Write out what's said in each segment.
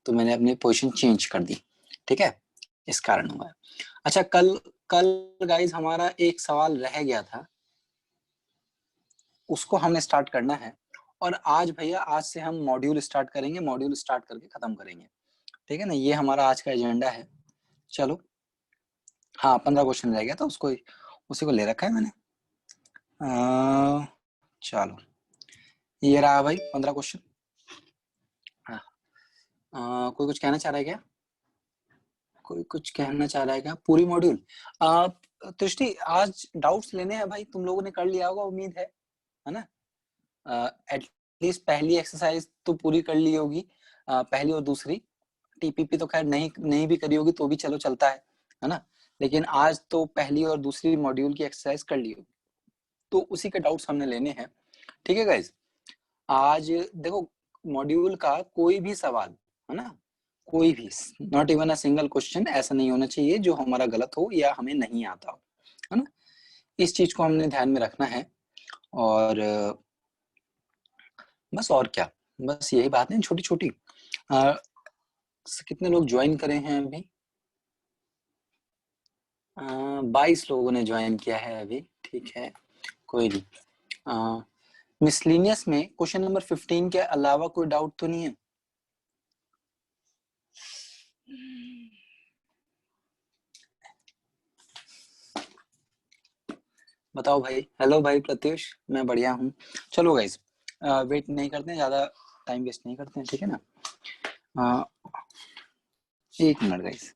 तो मैंने अपनी पोजीशन चेंज कर दी, ठीक है, इस कारण हुआ। अच्छा, कल गाइस हमारा एक सवाल रह गया था, उसको हमने स्टार्ट करना है, और आज भैया आज से हम मॉड्यूल स्टार्ट करेंगे, मॉड्यूल स्टार्ट करके खत्म करेंगे, ठीक है ना। ये हमारा आज का एजेंडा है। चलो, हाँ 15 क्वेश्चन रह गया था, उसको उसी को ले रखा है मैंने। चलो, ये रहा भाई 15 क्वेश्चन। हाँ, कोई कुछ कहना चाह रहा है क्या? कोई कुछ कहना चाह रहा है क्या? पूरी मॉड्यूल दृष्टि आज डाउट्स लेने हैं भाई, तुम लोगों ने कर लिया होगा उम्मीद है ना। एटलीस्ट पहली एक्सरसाइज तो पूरी कर ली होगी, पहली और दूसरी। टीपीपी तो खैर नहीं भी करी होगी तो भी चलो चलता है ना। लेकिन आज तो पहली और दूसरी मॉड्यूल की एक्सरसाइज कर ली होगी, तो उसी के डाउट्स हमने लेने हैं, ठीक है गाइज। आज देखो, मॉड्यूल का कोई भी सवाल है ना, कोई भी, not even a single question ऐसा नहीं होना चाहिए जो हमारा गलत हो या हमें नहीं आता हो, है ना। इस चीज को हमने ध्यान में रखना है, और बस, और क्या, बस यही बात है छोटी छोटी। कितने लोग ज्वाइन करे हैं अभी? 22 लोगों ने ज्वाइन किया है अभी, ठीक है, कोई नहीं। मिसलिनियस में क्वेश्चन नंबर 15 के अलावा कोई डाउट तो नहीं है? बताओ भाई। हेलो भाई प्रत्युष, मैं बढ़िया हूँ। चलो गाइस, वेट नहीं करते हैं, ज्यादा टाइम वेस्ट नहीं करते हैं, ठीक है ना। एक मिनट गाइस।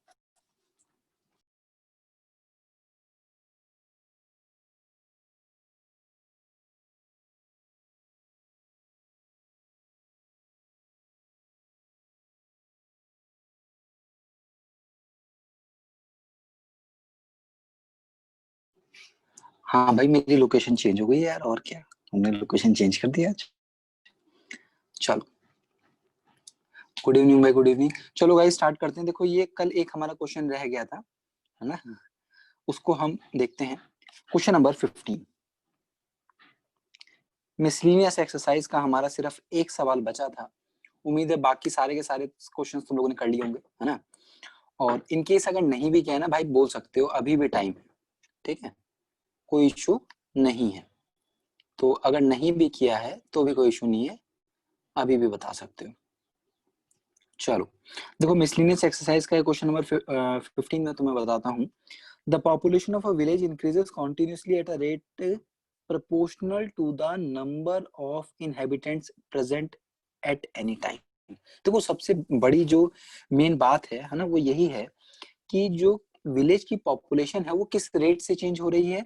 हाँ भाई, मेरी लोकेशन चेंज हो गई यार, और क्या, हमने लोकेशन चेंज कर दिया आज। चलो, गुड इवनिंग भाई, गुड इवनिंग। चलो गाइस स्टार्ट करते हैं। देखो, ये कल एक हमारा क्वेश्चन रह गया था, है ना, उसको हम देखते हैं। क्वेश्चन नंबर 15, मिसलिनियस एक्सरसाइज का हमारा सिर्फ एक सवाल बचा था। उम्मीद है बाकी सारे के सारे क्वेश्चंस तुम लोगों ने कर लिए होंगे, है ना। और इन केस अगर नहीं भी किया है ना भाई, बोल सकते हो, अभी भी टाइम है, ठीक है, कोई इशू नहीं है। तो अगर नहीं भी किया है तो भी कोई इशू नहीं है, अभी भी बता सकते हो। चलो देखो, मिसलिनियस एक्सरसाइज का क्वेश्चन नंबर 15 में तुम्हें बताता हूँ। The population of a village increases continuously at a rate proportional to the number of inhabitants present at any time। देखो, सबसे बड़ी जो मेन बात है ना, वो यही है कि जो विलेज की पॉपुलेशन है वो किस रेट से चेंज हो रही है,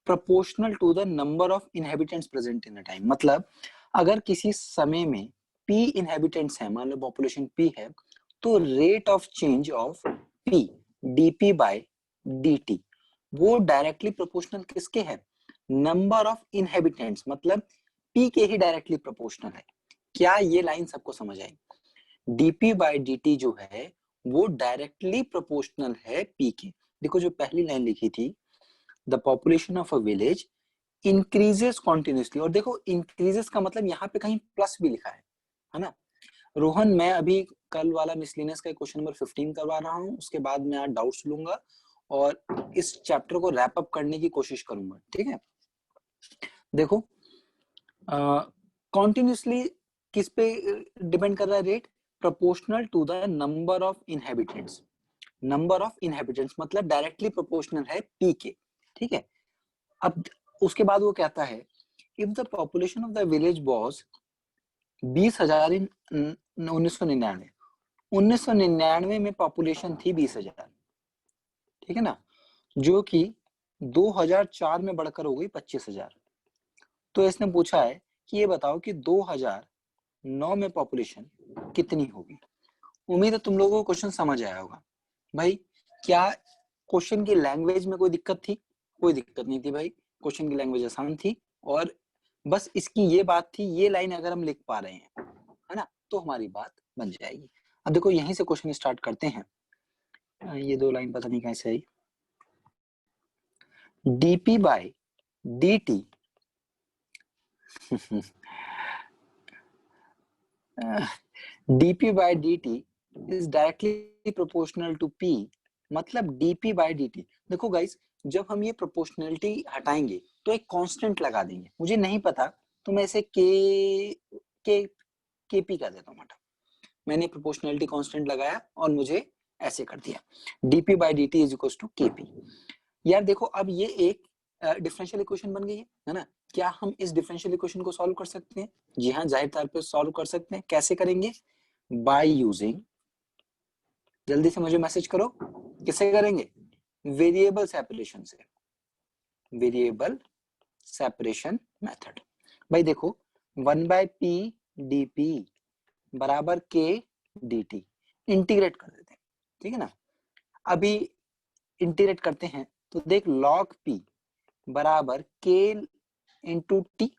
proportional to the number of inhabitants present in a time. मतलब अगर किसी समय में p इनहेबिटेंट्स है, मान लो पॉपुलेशन p है, तो rate of change of p dp by dt वो डायरेक्टली प्रोपोर्शनल किसके है, नंबर ऑफ इनहेबिटेंट्स, मतलब p के ही डायरेक्टली प्रोपोर्शनल है। क्या ये लाइन सबको समझ आई? dp बाय dt जो है वो डायरेक्टली प्रोपोर्शनल है p के। देखो, जो पहली लाइन लिखी थी, the population of a village increases continuously, और देखो इंक्रीजेस का मतलब यहाँ पे कहीं प्लस भी लिखा है ना। रोहन, मैं अभी कल वाला मिसलिनियस का क्वेश्चन नंबर 15 करवा रहा हूँ, उसके बाद मैं आज डाउट्स लूंगा और इस चैप्टर को रैप अप करने की कोशिश करूंगा, ठीक है। देखो, कॉन्टिन्यूसली किस पे डिपेंड कर रहा है rate, proportional to the number of inhabitants. Number of inhabitants मतलब डायरेक्टली प्रोपोर्शनल है पी के, ठीक है। अब उसके बाद वो कहता है, if the population of the village was 20,000 in 1999, 1999 में पॉपुलेशन थी 20,000, ठीक है ना, जो कि 2004 में बढ़कर हो गई 25,000। तो इसने पूछा है कि ये बताओ कि 2009 में पॉपुलेशन कितनी होगी। उम्मीद है तुम लोगों को क्वेश्चन समझ आया होगा भाई। क्या क्वेश्चन की लैंग्वेज में कोई दिक्कत थी? कोई दिक्कत नहीं थी भाई, क्वेश्चन की लैंग्वेज आसान थी, और बस इसकी ये बात थी, ये लाइन अगर हम लिख पा रहे हैं, है ना, तो हमारी बात बन जाएगी। अब देखो, यहीं से क्वेश्चन स्टार्ट करते हैं। ये दो लाइन पता नहीं कैसे आई। dp by dt dp by dt is directly proportional to p, मतलब dp बाय dt। देखो गाइस, जब हम ये प्रोपोर्शनलिटी हटाएंगे तो एक कांस्टेंट लगा देंगे, मुझे नहीं पता तो मैं इसे के केपी कर देता हूँ हटा। मैंने प्रोपोर्शनलिटी कांस्टेंट लगाया और मुझे ऐसे कर दिया, dp by dt is equal to kp। यार देखो, अब ये एक डिफरेंशियल इक्वेशन बन गई है ना। क्या हम इस डिफरेंशियल इक्वेशन को सॉल्व कर सकते हैं? जी हाँ, जाहिर तौर पे सॉल्व कर सकते हैं। कैसे करेंगे? बाय यूजिंग, जल्दी से मुझे मैसेज करो, किससे करेंगे? वेरिएबल सेपरेशन से, वेरिएबल सेपरेशन मेथड। भाई देखो, 1/p dp बराबर k dt, इंटीग्रेट कर देते हैं, ठीक है ना। अभी इंटीग्रेट करते हैं तो देख, log p बराबर k into T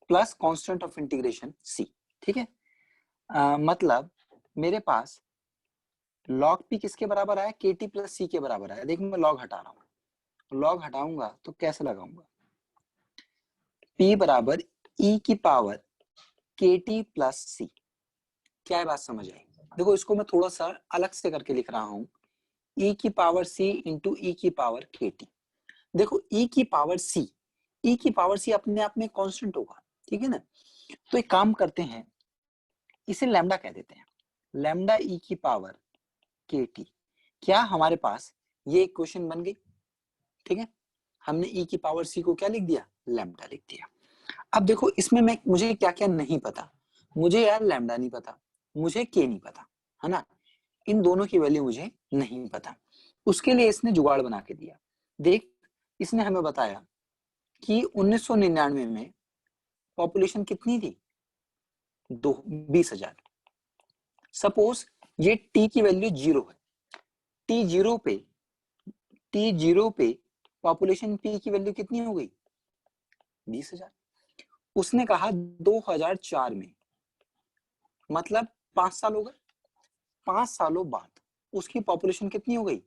plus constant of integration c, ठीक है। मतलब मेरे पास log p किसके बराबर आया? kt प्लस c के बराबर आया। देख, मैं log हटा रहा हूँ, log हटाऊंगा तो कैसे लगाऊंगा? p बराबर e की पावर kt प्लस c। क्या है बात समझ आई? देखो, इसको मैं थोड़ा सा अलग से करके लिख रहा हूँ, e की पावर c इंटू e की पावर kt। देखो, e की पावर c, e की पावर c अपने आप में कांस्टेंट होगा, ठीक है ना। तो एक काम करते हैं, इसे लैम्डा कह देते हैं, लैम्डा e की पावर kt। क्या हमारे पास ये इक्वेशन बन गई? ठीक है, हमने e की पावर c को क्या लिख दिया? लैम्डा लिख दिया। अब देखो, इसमें मैं मुझे क्या क्या नहीं पता। मुझे यार लैम्डा नहीं पता, मुझे k नहीं पता, है ना। इन दोनों की वैल्यू मुझे नहीं पता। उसके लिए इसने जुगाड़ बना के दिया। देख, इसने हमें बताया कि 1999 में पॉपुलेशन कितनी थी? 20,000। सपोज ये टी की वैल्यू 0 है, टी जीरो पे पॉपुलेशन पी की वैल्यू कितनी हो गई? 20,000। उसने कहा 2004 में, मतलब 5 साल हो गए, 5 सालों बाद उसकी पॉपुलेशन कितनी हो गई?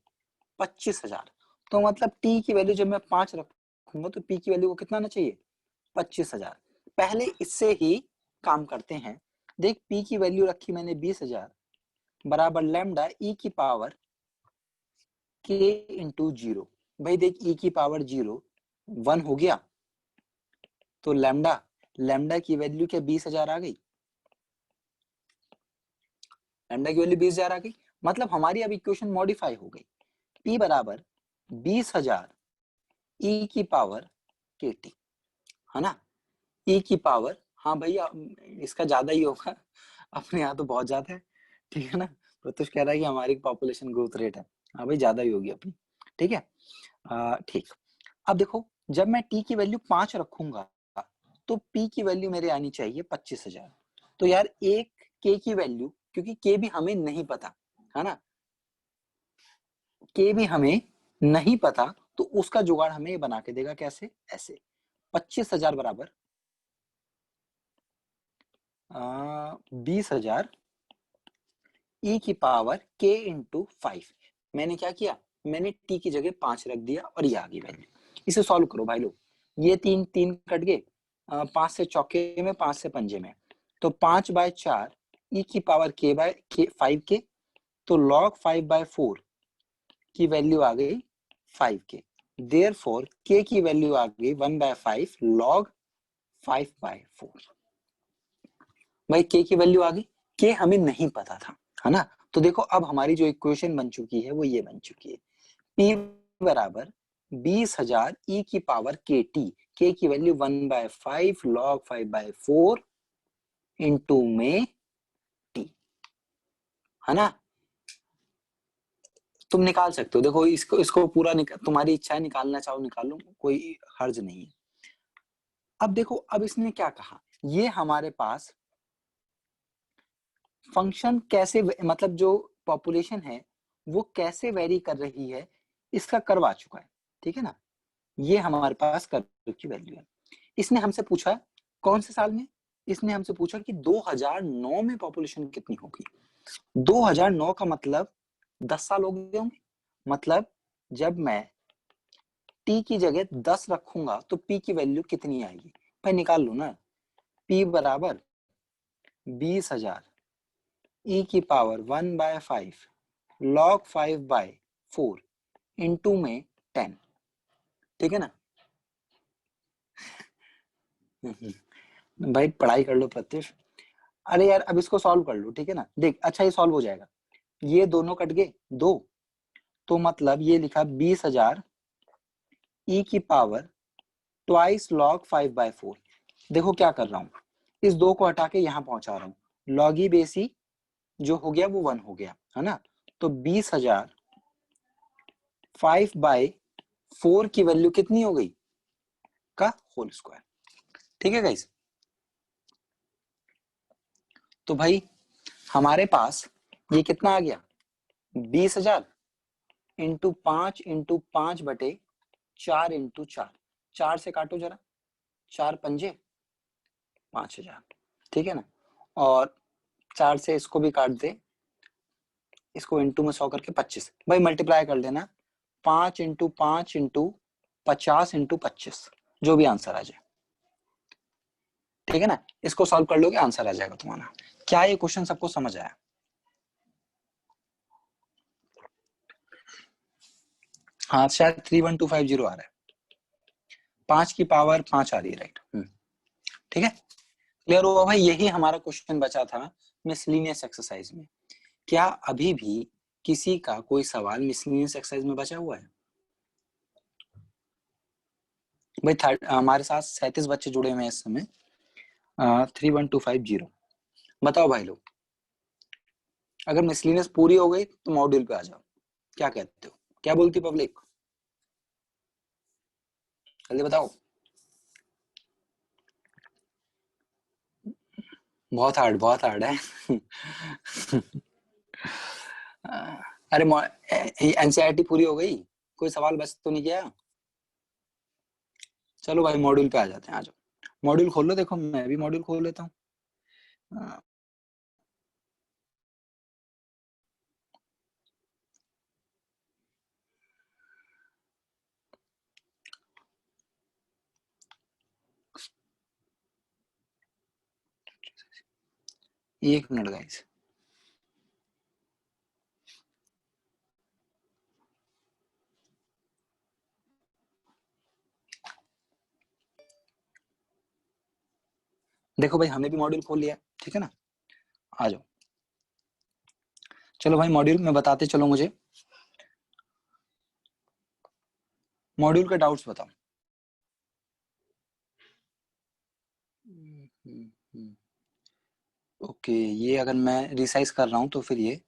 25,000। तो मतलब टी की वैल्यू जब मैं 5 रखूंगा तो पी की वैल्यू को कितना आना चाहिए? 25,000। पहले इससे ही काम करते हैं। देख, पी की वैल्यू रखी मैंने 20,000 बराबर लैम्डा ई की पावर के इंटू 0। भाई देख, ई की पावर 0 1 हो गया, तो लैम्डा लैम्डा की वैल्यू क्या 20,000 आ गई? लैम्डा की वैल्यू 20,000 आ गई, मतलब हमारी अब इक्वेशन मॉडिफाई हो गई। पी बराबर 20,000 ई की पावर के टी, है ना। ई की पावर, हाँ भैया इसका ज्यादा ही होगा, अपने यहाँ तो बहुत ज्यादा है, ठीक है ना। प्रत्युष कह रहा है कि हमारी पॉपुलेशन ग्रोथ रेट है, हाँ भाई ज्यादा ही होगी अपनी, ठीक है। ठीक, अब देखो, जब मैं टी की वैल्यू 5 रखूंगा तो पी की वैल्यू मेरे आनी चाहिए 25,000। तो यार एक के की वैल्यू, क्योंकि के भी हमें नहीं पता, है ना, के भी हमें नहीं पता, तो उसका जुगाड़ हमें बना के देगा। कैसे? ऐसे 25,000 बराबर 20,000 ई की पावर के इंटू 5। मैंने क्या किया? मैंने टी की जगह 5 रख दिया और ये आ गई वैल्यू। इसे सॉल्व करो भाई लोग, ये तीन तीन कट गए, 5 से चौके में, 5 से पंजे में, तो 5/4 ई की पावर के बाय के 5 के, तो log 5/4 की वैल्यू आ गई 5 के। देयरफॉर के की वैल्यू आ गई 1/5 log 5/4। भाई के की वैल्यू आ गई, के हमें नहीं पता था, है ना। तो देखो, अब हमारी जो इक्वेशन बन चुकी है वो ये बन चुकी है, P बराबर 20,000 ई की पावर के टी, के की वैल्यू 1/5 log 5/4 इंटू में टी, है ना। तुम निकाल सकते हो, देखो इसको इसको पूरा तुम्हारी इच्छा है, निकालना चाहो निकाल लो, कोई हर्ज नहीं है। अब देखो, अब इसने क्या कहा, ये हमारे पास फंक्शन कैसे, मतलब जो पॉपुलेशन है वो कैसे वेरी कर रही है, इसका कर्व आ चुका है, ठीक है ना। ये हमारे पास कर्व की वैल्यू है। इसने हमसे पूछा कौन से साल में? इसने हमसे पूछा कि 2009 में पॉपुलेशन कितनी होगी। 2009 का मतलब 10 साल हो गए होंगे, मतलब जब मैं टी की जगह 10 रखूंगा तो पी की वैल्यू कितनी आएगी? भाई निकाल लो ना, पी बराबर 20,000 e की पावर 1/5 log 5/4 इंटू में 10, ठीक है ना। भाई पढ़ाई कर लो प्रत्युष। अरे यार अब इसको सॉल्व कर लो, ठीक है ना। देख अच्छा ये सॉल्व हो जाएगा, ये दोनों कट गए दो, तो मतलब ये लिखा 20,000 e की पावर ट्वाइस log 5/4। देखो क्या कर रहा हूं, इस दो को हटा के यहां पहुंचा रहा हूं, लॉगी बेसी जो हो गया वो 1 हो गया, है ना। तो 20,000 5/4 की वैल्यू कितनी हो गई, का होल स्क्वायर, ठीक है गाइस। तो भाई हमारे पास ये कितना आ गया, 20,000 इंटू 5 इंटू 4, 4 से काटो जरा, 4 पंजे 5,000, ठीक है ना। और 4 से इसको भी काट दे, इसको इंटू में 100 करके 25, भाई मल्टीप्लाई कर लेना, 5 इंटू 5 इंटू 50 इंटू 25, जो भी आंसर आ जाए, ठीक है ना। इसको सॉल्व कर लोगे आंसर आ जाएगा तुम्हारा। क्या ये क्वेश्चन सबको समझ आया? हाँ शायद 31250 आ रहा है, 5 की पावर 5 आ रही है, राइट। ठीक है, क्लियर हुआ भाई। यही हमारा क्वेश्चन बचा था मिसलिनियस एक्सरसाइज में। क्या अभी भी किसी का कोई सवाल मिसलिनियस एक्सरसाइज में बचा हुआ है? भाई हमारे साथ 37 बच्चे जुड़े हुए हैं इस समय, 31250। बताओ भाई लोग, अगर मिसलिनियस पूरी हो गई तो मॉड्यूल पे आ जाओ, क्या कहते हो, क्या बोलती पब्लिक, जल्दी बताओ। बहुत हार्ड है। अरे एनसीईआरटी पूरी हो गई, कोई सवाल बच तो नहीं गया? चलो भाई मॉड्यूल पे आ जाते हैं, आ जाओ मॉड्यूल खोल लो। देखो मैं भी मॉड्यूल खोल लेता हूँ। एक मिनट गाइस, देखो भाई हमने भी मॉड्यूल खोल लिया, ठीक है ना। आ जाओ, चलो भाई मॉड्यूल में बताते चलो मुझे, मॉड्यूल के डाउट्स बताओ। ओके ये अगर मैं रिसाइज कर रहा हूं तो फिर ये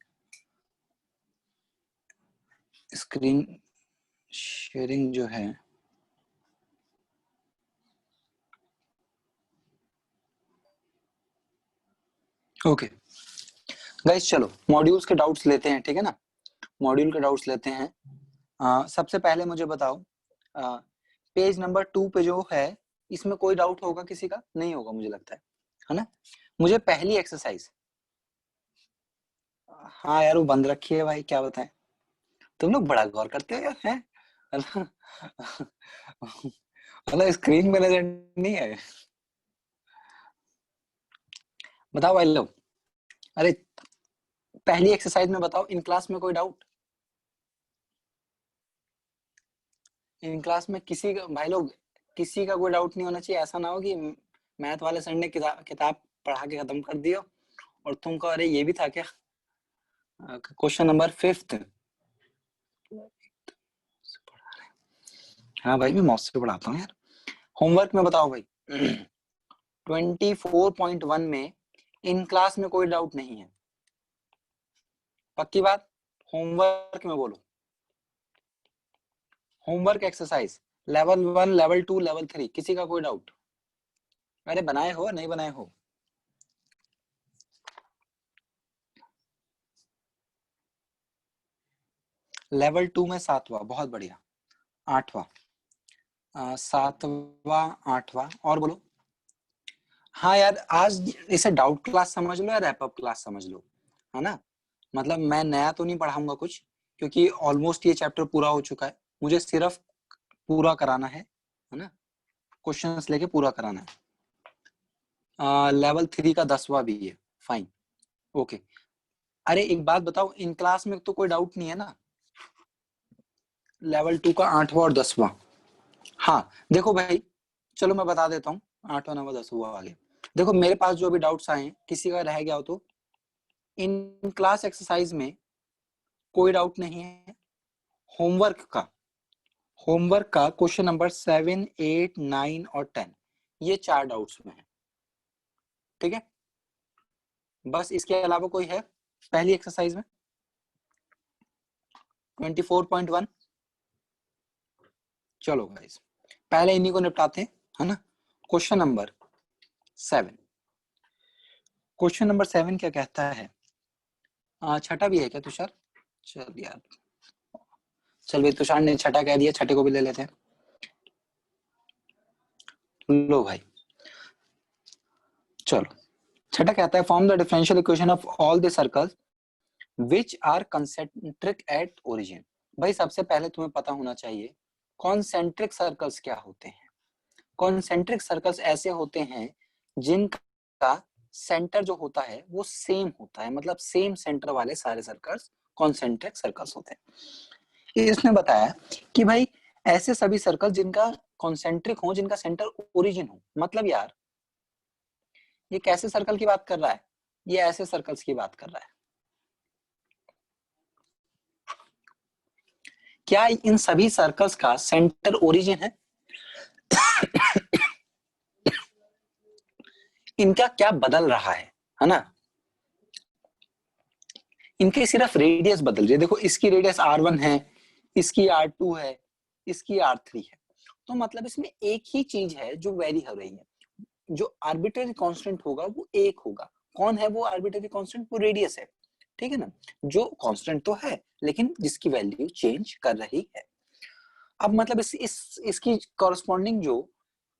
स्क्रीन शेयरिंग जो है, ओके गाइस चलो मॉड्यूल्स के डाउट्स लेते हैं, ठीक है ना। मॉड्यूल के डाउट्स लेते हैं। सबसे पहले मुझे बताओ, पेज नंबर 2 पे जो है, इसमें कोई डाउट होगा किसी का? नहीं होगा मुझे लगता है ना। मुझे पहली एक्सरसाइज, हाँ यार वो बंद रखी है भाई, क्या बताएं, तुम लोग बड़ा गौर करते हो यार, हैं? मतलब स्क्रीन में नजर नहीं है। बताओ भाई लोग, अरे पहली एक्सरसाइज में बताओ, इन क्लास में कोई डाउट? इन क्लास में किसी का भाई लोग, किसी का कोई डाउट नहीं होना चाहिए। ऐसा ना हो कि मैथ वाले सर ने किताब पढ़ा के खत्म कर दिया और तुम कहो अरे ये भी था क्या। Question number 5। हाँ भाई मैं मौत से पढ़ाता हूँ यार। होमवर्क में बताओ भाई, 24.1 में इन क्लास में कोई डाउट नहीं है, पक्की बात? होमवर्क में बोलो, homework exercise level 1 level 2 level 3, किसी का कोई डाउट? अरे बनाए हो नहीं बनाए हो? लेवल 2 में 7वां, बहुत बढ़िया। 8वां, 7वां 8वां, और बोलो। हाँ यार आज इसे डाउट क्लास समझ लो या रैप अप क्लास समझ लो, है ना। मतलब मैं नया तो नहीं पढ़ाऊंगा कुछ, क्योंकि ऑलमोस्ट ये चैप्टर पूरा हो चुका है, मुझे सिर्फ पूरा कराना है ना, क्वेश्चंस लेके पूरा कराना है। लेवल 3 का 10वां भी है, फाइन, ओके। अरे एक बात बताओ, इन क्लास में तो कोई डाउट नहीं है ना? लेवल 2 का 8वां और 10वां। हाँ देखो भाई, चलो मैं बता देता हूँ 8वां 9वां 10वां आगे। देखो मेरे पास जो भी डाउट्स आए हैं, किसी का रह गया हो तो इन क्लास एक्सरसाइज में कोई डाउट नहीं है। होमवर्क का क्वेश्चन नंबर 7, 8, 9 और 10, ये 4 डाउट्स में है। ठीक है, बस इसके अलावा कोई है पहली एक्सरसाइज में? 24.1। चलो गाइस पहले इन्हीं को निपटाते हैं, है ना। क्वेश्चन नंबर 7, क्वेश्चन नंबर 7 क्या कहता है? छठा भी है क्या तुषार? चल यार, चल भाई तुषार ने छठा कह दिया, छठे को भी ले लेते हैं। लो भाई चलो, छठा कहता है form the differential equation of all the circles which are concentric at origin. भाई सबसे पहले तुम्हें पता होना चाहिए कॉन्सेंट्रिक सर्कल्स क्या होते हैं। कॉन्सेंट्रिक सर्कल्स ऐसे होते हैं जिनका सेंटर जो होता है वो सेम होता है, मतलब सेम सेंटर वाले सारे सर्कल्स कॉन्सेंट्रिक सर्कल्स होते हैं। इसने बताया कि भाई ऐसे सभी सर्कल जिनका कॉन्सेंट्रिक हो, जिनका सेंटर ओरिजिन हो। मतलब यार ये कैसे सर्कल की बात कर रहा है? ये ऐसे सर्कल्स की बात कर रहा है। क्या इन सभी सर्कल्स का सेंटर ओरिजिन है? इनका क्या बदल रहा है ना? इनके सिर्फ रेडियस बदल रही है। देखो इसकी रेडियस r1 है, इसकी r2 है, इसकी r3 है। तो मतलब इसमें एक ही चीज है जो वेरी हो रही है। जो आर्बिट्ररी कांस्टेंट होगा वो एक होगा। कौन है वो आर्बिट्ररी कांस्टेंट? वो रेडियस है। ठीक है ना, जो कांस्टेंट तो है लेकिन जिसकी वैल्यू चेंज कर रही है। अब मतलब इसकी कॉरस्पॉन्डिंग जो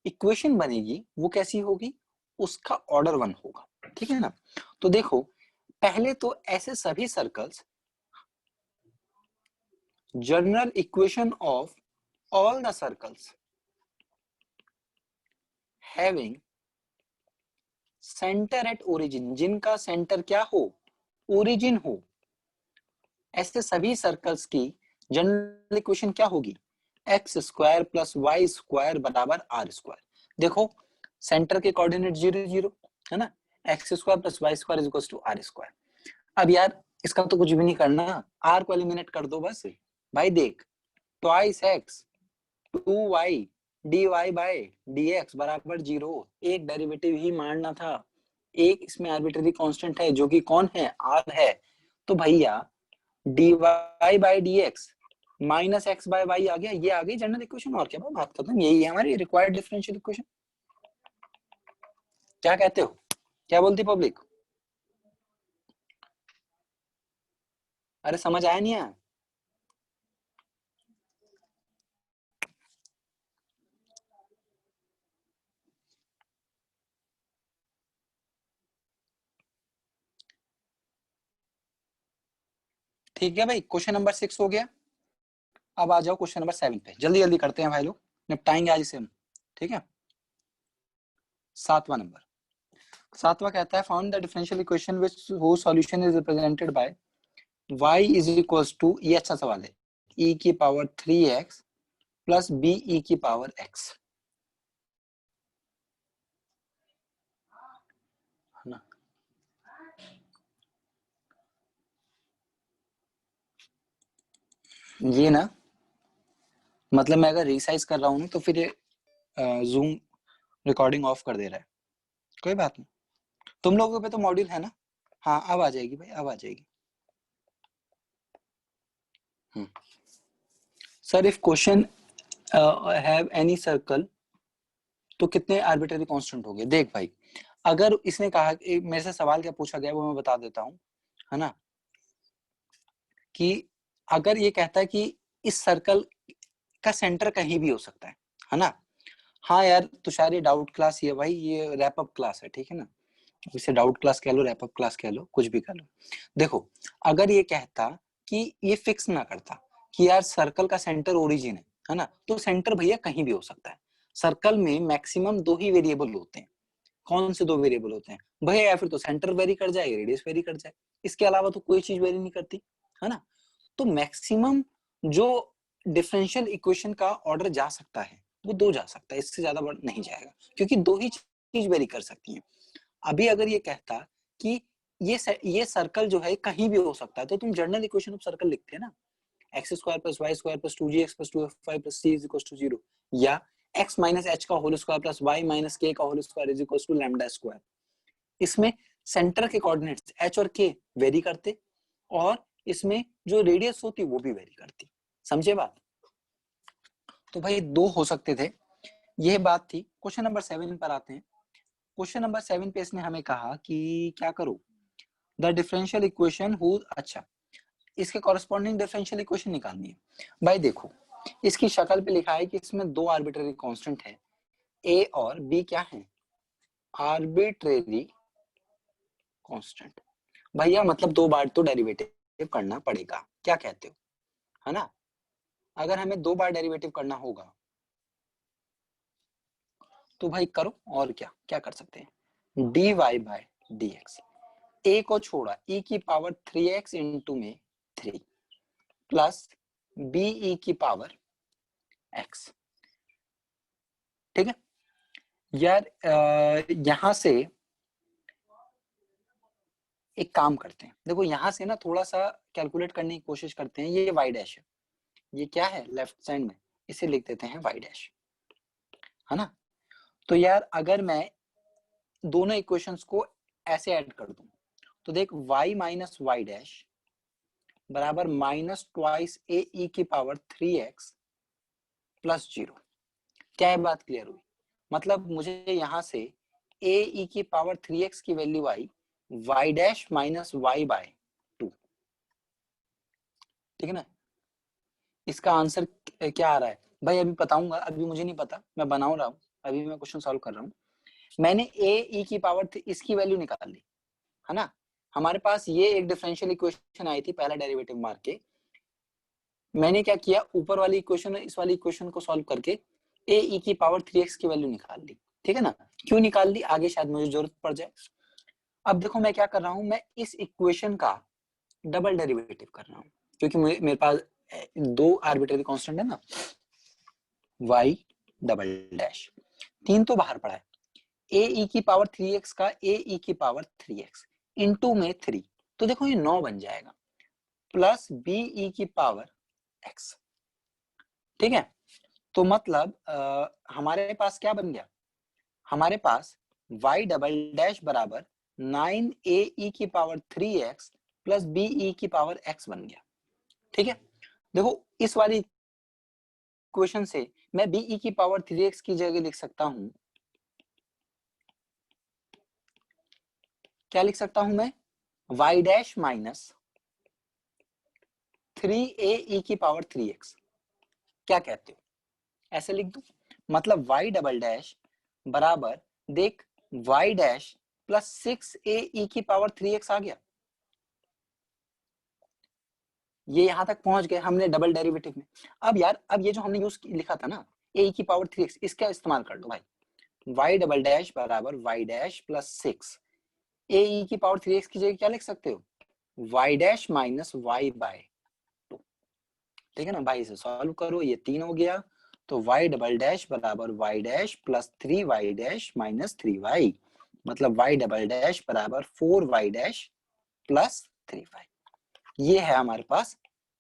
इक्वेशन बनेगी वो कैसी होगी? उसका ऑर्डर 1 होगा। ठीक है ना। तो देखो पहले तो ऐसे सभी circles, general equation of all the circles having centre at origin, जिनका सेंटर क्या हो? ओरिजिन हो। ऐसे सभी सर्कल्स की जनरल इक्वेशन क्या होगी? X square plus y square बराबर आर स्क्वायर। देखो सेंटर के कोऑर्डिनेट 0 0 है ना। X square plus y square is to r square. अब यार इसका तो कुछ भी नहीं करना, आर को एलिमिनेट कर दो बस। भाई देख, twice x 2y dy by dx बराबर 0। एक डेरिवेटिव ही मारना था। एक इसमें आर्बिट्ररी कांस्टेंट है जो कि कौन है? r है। तो भैया dy by dx minus x by y आ गया। ये आ गई जनरल इक्वेशन। और क्या बात खत्म, यही है हमारी रिक्वायर्ड डिफरेंशियल इक्वेशन। क्या कहते हो? क्या बोलती पब्लिक? अरे समझ आया नहीं आया? ठीक है भाई, क्वेश्चन नंबर 6 हो गया। अब आ जाओ क्वेश्चन नंबर 7 पे। जल्दी जल्दी करते हैं भाई लोग, निपटाएंगे आज इसे हम। ठीक है, 7वां नंबर। 7वां कहता है found the differential equation which whose solution is represented by y is equals to, ये अच्छा सवाल है, e की power 3x plus b e की पावर x, है ना। ये ना, मतलब मैं अगर रिसाइज कर रहा हूँ तो फिर ये जूम रिकॉर्डिंग ऑफ कर दे रहा है। कोई बात नहीं, तुम लोगों पे तो मॉड्यूल है ना। हाँ अब आ जाएगी भाई, अब आ जाएगी। Sir if question have any circle, तो कितने आर्बिट्ररी कांस्टेंट हो गए? देख भाई, अगर इसने कहा, मेरे से सवाल क्या पूछा गया वो मैं बता देता हूँ, है ना। कि अगर ये कहता है कि इस सर्कल का सेंटर कहीं भी हो सकता है ना। हाँ यार तुषार ये डाउट क्लास ही है भाई, ये रैप अप क्लास है, ठीक है ना। इसे डाउट क्लास कह लो, रैप अप क्लास कह लो, कुछ भी कह लो। देखो अगर ये कहता कि ये फिक्स ना करता कि यार सर्कल का सेंटर ओरिजिन है ना, तो सेंटर भैया कहीं भी हो सकता है। सर्कल में मैक्सिमम 2 ही वेरिएबल होते हैं, कौन से दो वेरिएबल होते हैं भैया, या फिर तो सेंटर वेरी कर जाए, रेडियस वेरी कर जाए, इसके अलावा तो कोई चीज वेरी नहीं करती, है ना। तो मैक्सिमम जो डिफरेंशियल इक्वेशन का ऑर्डर जा सकता है वो दो जा सकता है, इससे ज्यादा नहीं जाएगा, क्योंकि दो ही चीज वेरी कर सकती है। अभी अगर ये कहता कि ये सर्कल जो है कहीं भी हो सकता है, तो तुम जनरल इक्वेशन ऑफ सर्कल लिखते हैं ना, x square plus y square plus 2gx plus 2f5 plus c is equal to 0, या x माइनस एच का whole square plus y minus k का whole square is equal to lambda square. इसमें centre के coordinates h और k vary करते, और इसमें जो रेडियस होती वो भी वेरी करती। समझे बात? तो भाई दो हो सकते थे, यह बात थी। क्वेश्चन नंबर 7 पर आते हैं। क्वेश्चन नंबर 7 पे इसने हमें कहा कि क्या करो, द डिफरेंशियल इक्वेशन हु, अच्छा इसके कॉरेस्पॉन्डिंग डिफरेंशियल इक्वेशन निकालनी है। भाई देखो इसकी शक्ल पे लिखा है कि इसमें दो आर्बिट्रेरी कांस्टेंट है, ए और बी क्या है, आर्बिट्रेरी कांस्टेंट। भैया मतलब दो बार तो डेरिवेटिव करना पड़ेगा, क्या कहते हो, है ना। अगर हमें दो बार डेरिवेटिव करना होगा तो भाई करो, और क्या क्या कर सकते हैं, dy बाय dx, a को छोड़ा e की पावर 3x इंटू में 3 प्लस be की पावर x। ठीक है यार, यहां से एक काम करते हैं, देखो यहां से ना थोड़ा सा कैलकुलेट करने की कोशिश करते हैं। ये y डैश है, ये क्या है लेफ्ट साइड में, इसे लिख देते हैं y डैश, है ना। तो यार अगर मैं दोनों इक्वेशंस को ऐसे ऐड कर दूं तो देख y माइनस वाई डैश बराबर माइनस ट्वाइस ए ई की पावर 3x प्लस 0। क्या ये बात क्लियर हुई? मतलब मुझे यहां से ए ई की पावर 3x की वैल्यू आई y dash minus y by 2। ठीक है ना। इसका आंसर क्या आ रहा है भाई, अभी बताऊंगा, अभी मुझे नहीं पता, मैं बना रहा हूँ, अभी मैं क्वेश्चन सॉल्व कर रहा हूँ। मैंने ए ई की पावर इसकी वैल्यू निकाल ली, है ना। हमारे पास ये एक डिफरेंशियल इक्वेशन आई थी पहला डेरिवेटिव मार के, मैंने क्या किया ऊपर वाली इक्वेशन इस वाली इक्वेशन को सॉल्व करके ए ई की पावर 3x की वैल्यू निकाल ली। ठीक है ना, क्यों निकाल ली आगे शायद मुझे जरूरत पड़ जाए। अब देखो मैं क्या कर रहा हूं, मैं इस इक्वेशन का डबल डेरिवेटिव कर रहा हूं, क्योंकि मेरे पास दो आर्बिट्रेरी कांस्टेंट है ना, y डबल डैश, तीन तो बाहर पड़ा है, ए ई की पावर 3x का ए ई की पावर 3x इनटू में 3, तो देखो ये 9 बन जाएगा, प्लस बी ई की पावर x। ठीक है, तो मतलब हमारे पास क्या बन गया, हमारे पास y डबल डैश बराबर 9 ए ई की power 3x plus B E की पावर x बन गया। ठीक है, देखो इस वाली इक्वेशन से मैं बी ई की पावर 3x की जगह लिख सकता हूं, क्या लिख सकता हूं मैं, y डैश माइनस 3 ए ई की पावर 3x। क्या कहते हो, ऐसे लिख दूं, मतलब y डबल डैश बराबर देख y डैश प्लस 6 ए ई की पावर 3x आ गया। ये यहां तक पहुंच गए हमने डबल डेरिवेटिव में। अब यार अब ये जो हमने यूज लिखा था ना ए की पावर 3x, इसका इस्तेमाल कर लो भाई, y डबल डैश बराबर y डैश प्लस 6 ए की पावर 3x की जगह क्या लिख सकते हो, y dash minus y by 2। ठीक है ना भाई, इसे सॉल्व करो, ये 3 हो गया, तो y डबल डैश बराबर y dash plus 3y dash minus 3y, मतलब y डबल डैश बराबर 4y डैश प्लस 3y। ये है हमारे पास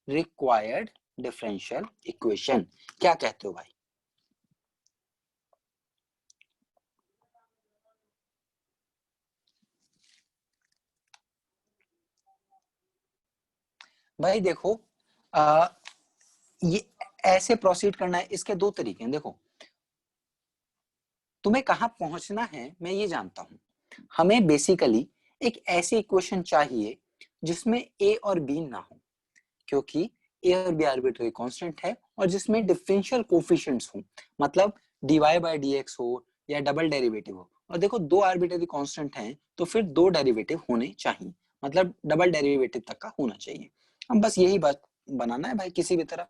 रिक्वायर्ड डिफरेंशियल इक्वेशन। क्या कहते हो भाई? भाई देखो ये ऐसे प्रोसीड करना है, इसके दो तरीके हैं। देखो तुम्हें कहां पहुंचना है मैं ये जानता हूं, हमें बेसिकली एक ऐसी इक्वेशन चाहिए जिसमें ए और बी ना हो, क्योंकि ए और बी आर्बिट्रेरी कांस्टेंट है, और जिसमें डिफरेंशियल कोफिशिएंट्स हो, मतलब dy बाय dx हो या डबल डेरिवेटिव हो। और देखो दो आर्बिट्रेरी कांस्टेंट हैं तो फिर दो डेरिवेटिव होने चाहिए, मतलब डबल डेरिवेटिव तक का होना चाहिए। हम बस यही बात बनाना है भाई किसी भी तरह,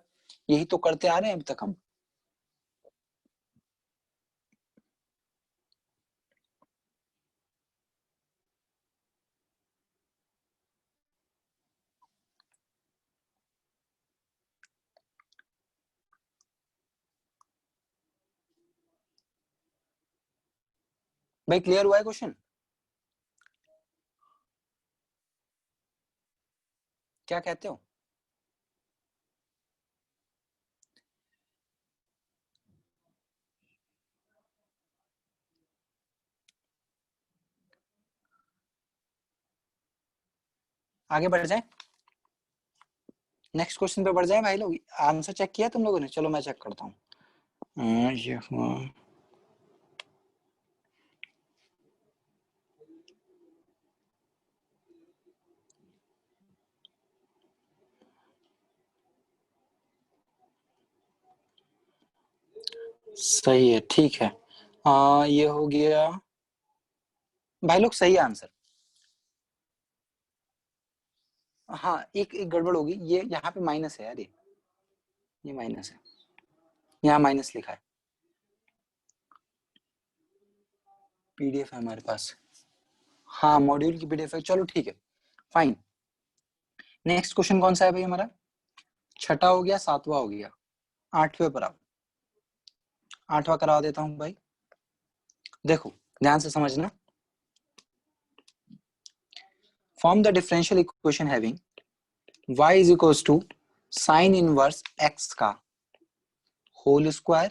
यही तो करते आ रहे हैं अब तक हम। भाई क्लियर हुआ है क्वेश्चन? क्या कहते हो? आगे बढ़ जाए, नेक्स्ट क्वेश्चन पे बढ़ जाए भाई लोग। आंसर चेक किया तुम लोगों ने? चलो मैं चेक करता हूँ। ये हुआ, सही है, ठीक है। ये हो गया भाई लोग, सही आंसर। हाँ, एक गड़बड़ होगी, ये यहाँ पे माइनस है यार, ये माइनस है, यहाँ माइनस लिखा है। पीडीएफ है हमारे पास, हाँ मॉड्यूल की पीडीएफ है, चलो ठीक है, फाइन। नेक्स्ट क्वेश्चन कौन सा है भाई हमारा? छठा हो गया, सातवां हो गया, आठवें पर आओ। आठवां करा देता हूँ भाई, देखो ध्यान से समझना। Form the differential equation having y is equals to sine inverse x का whole square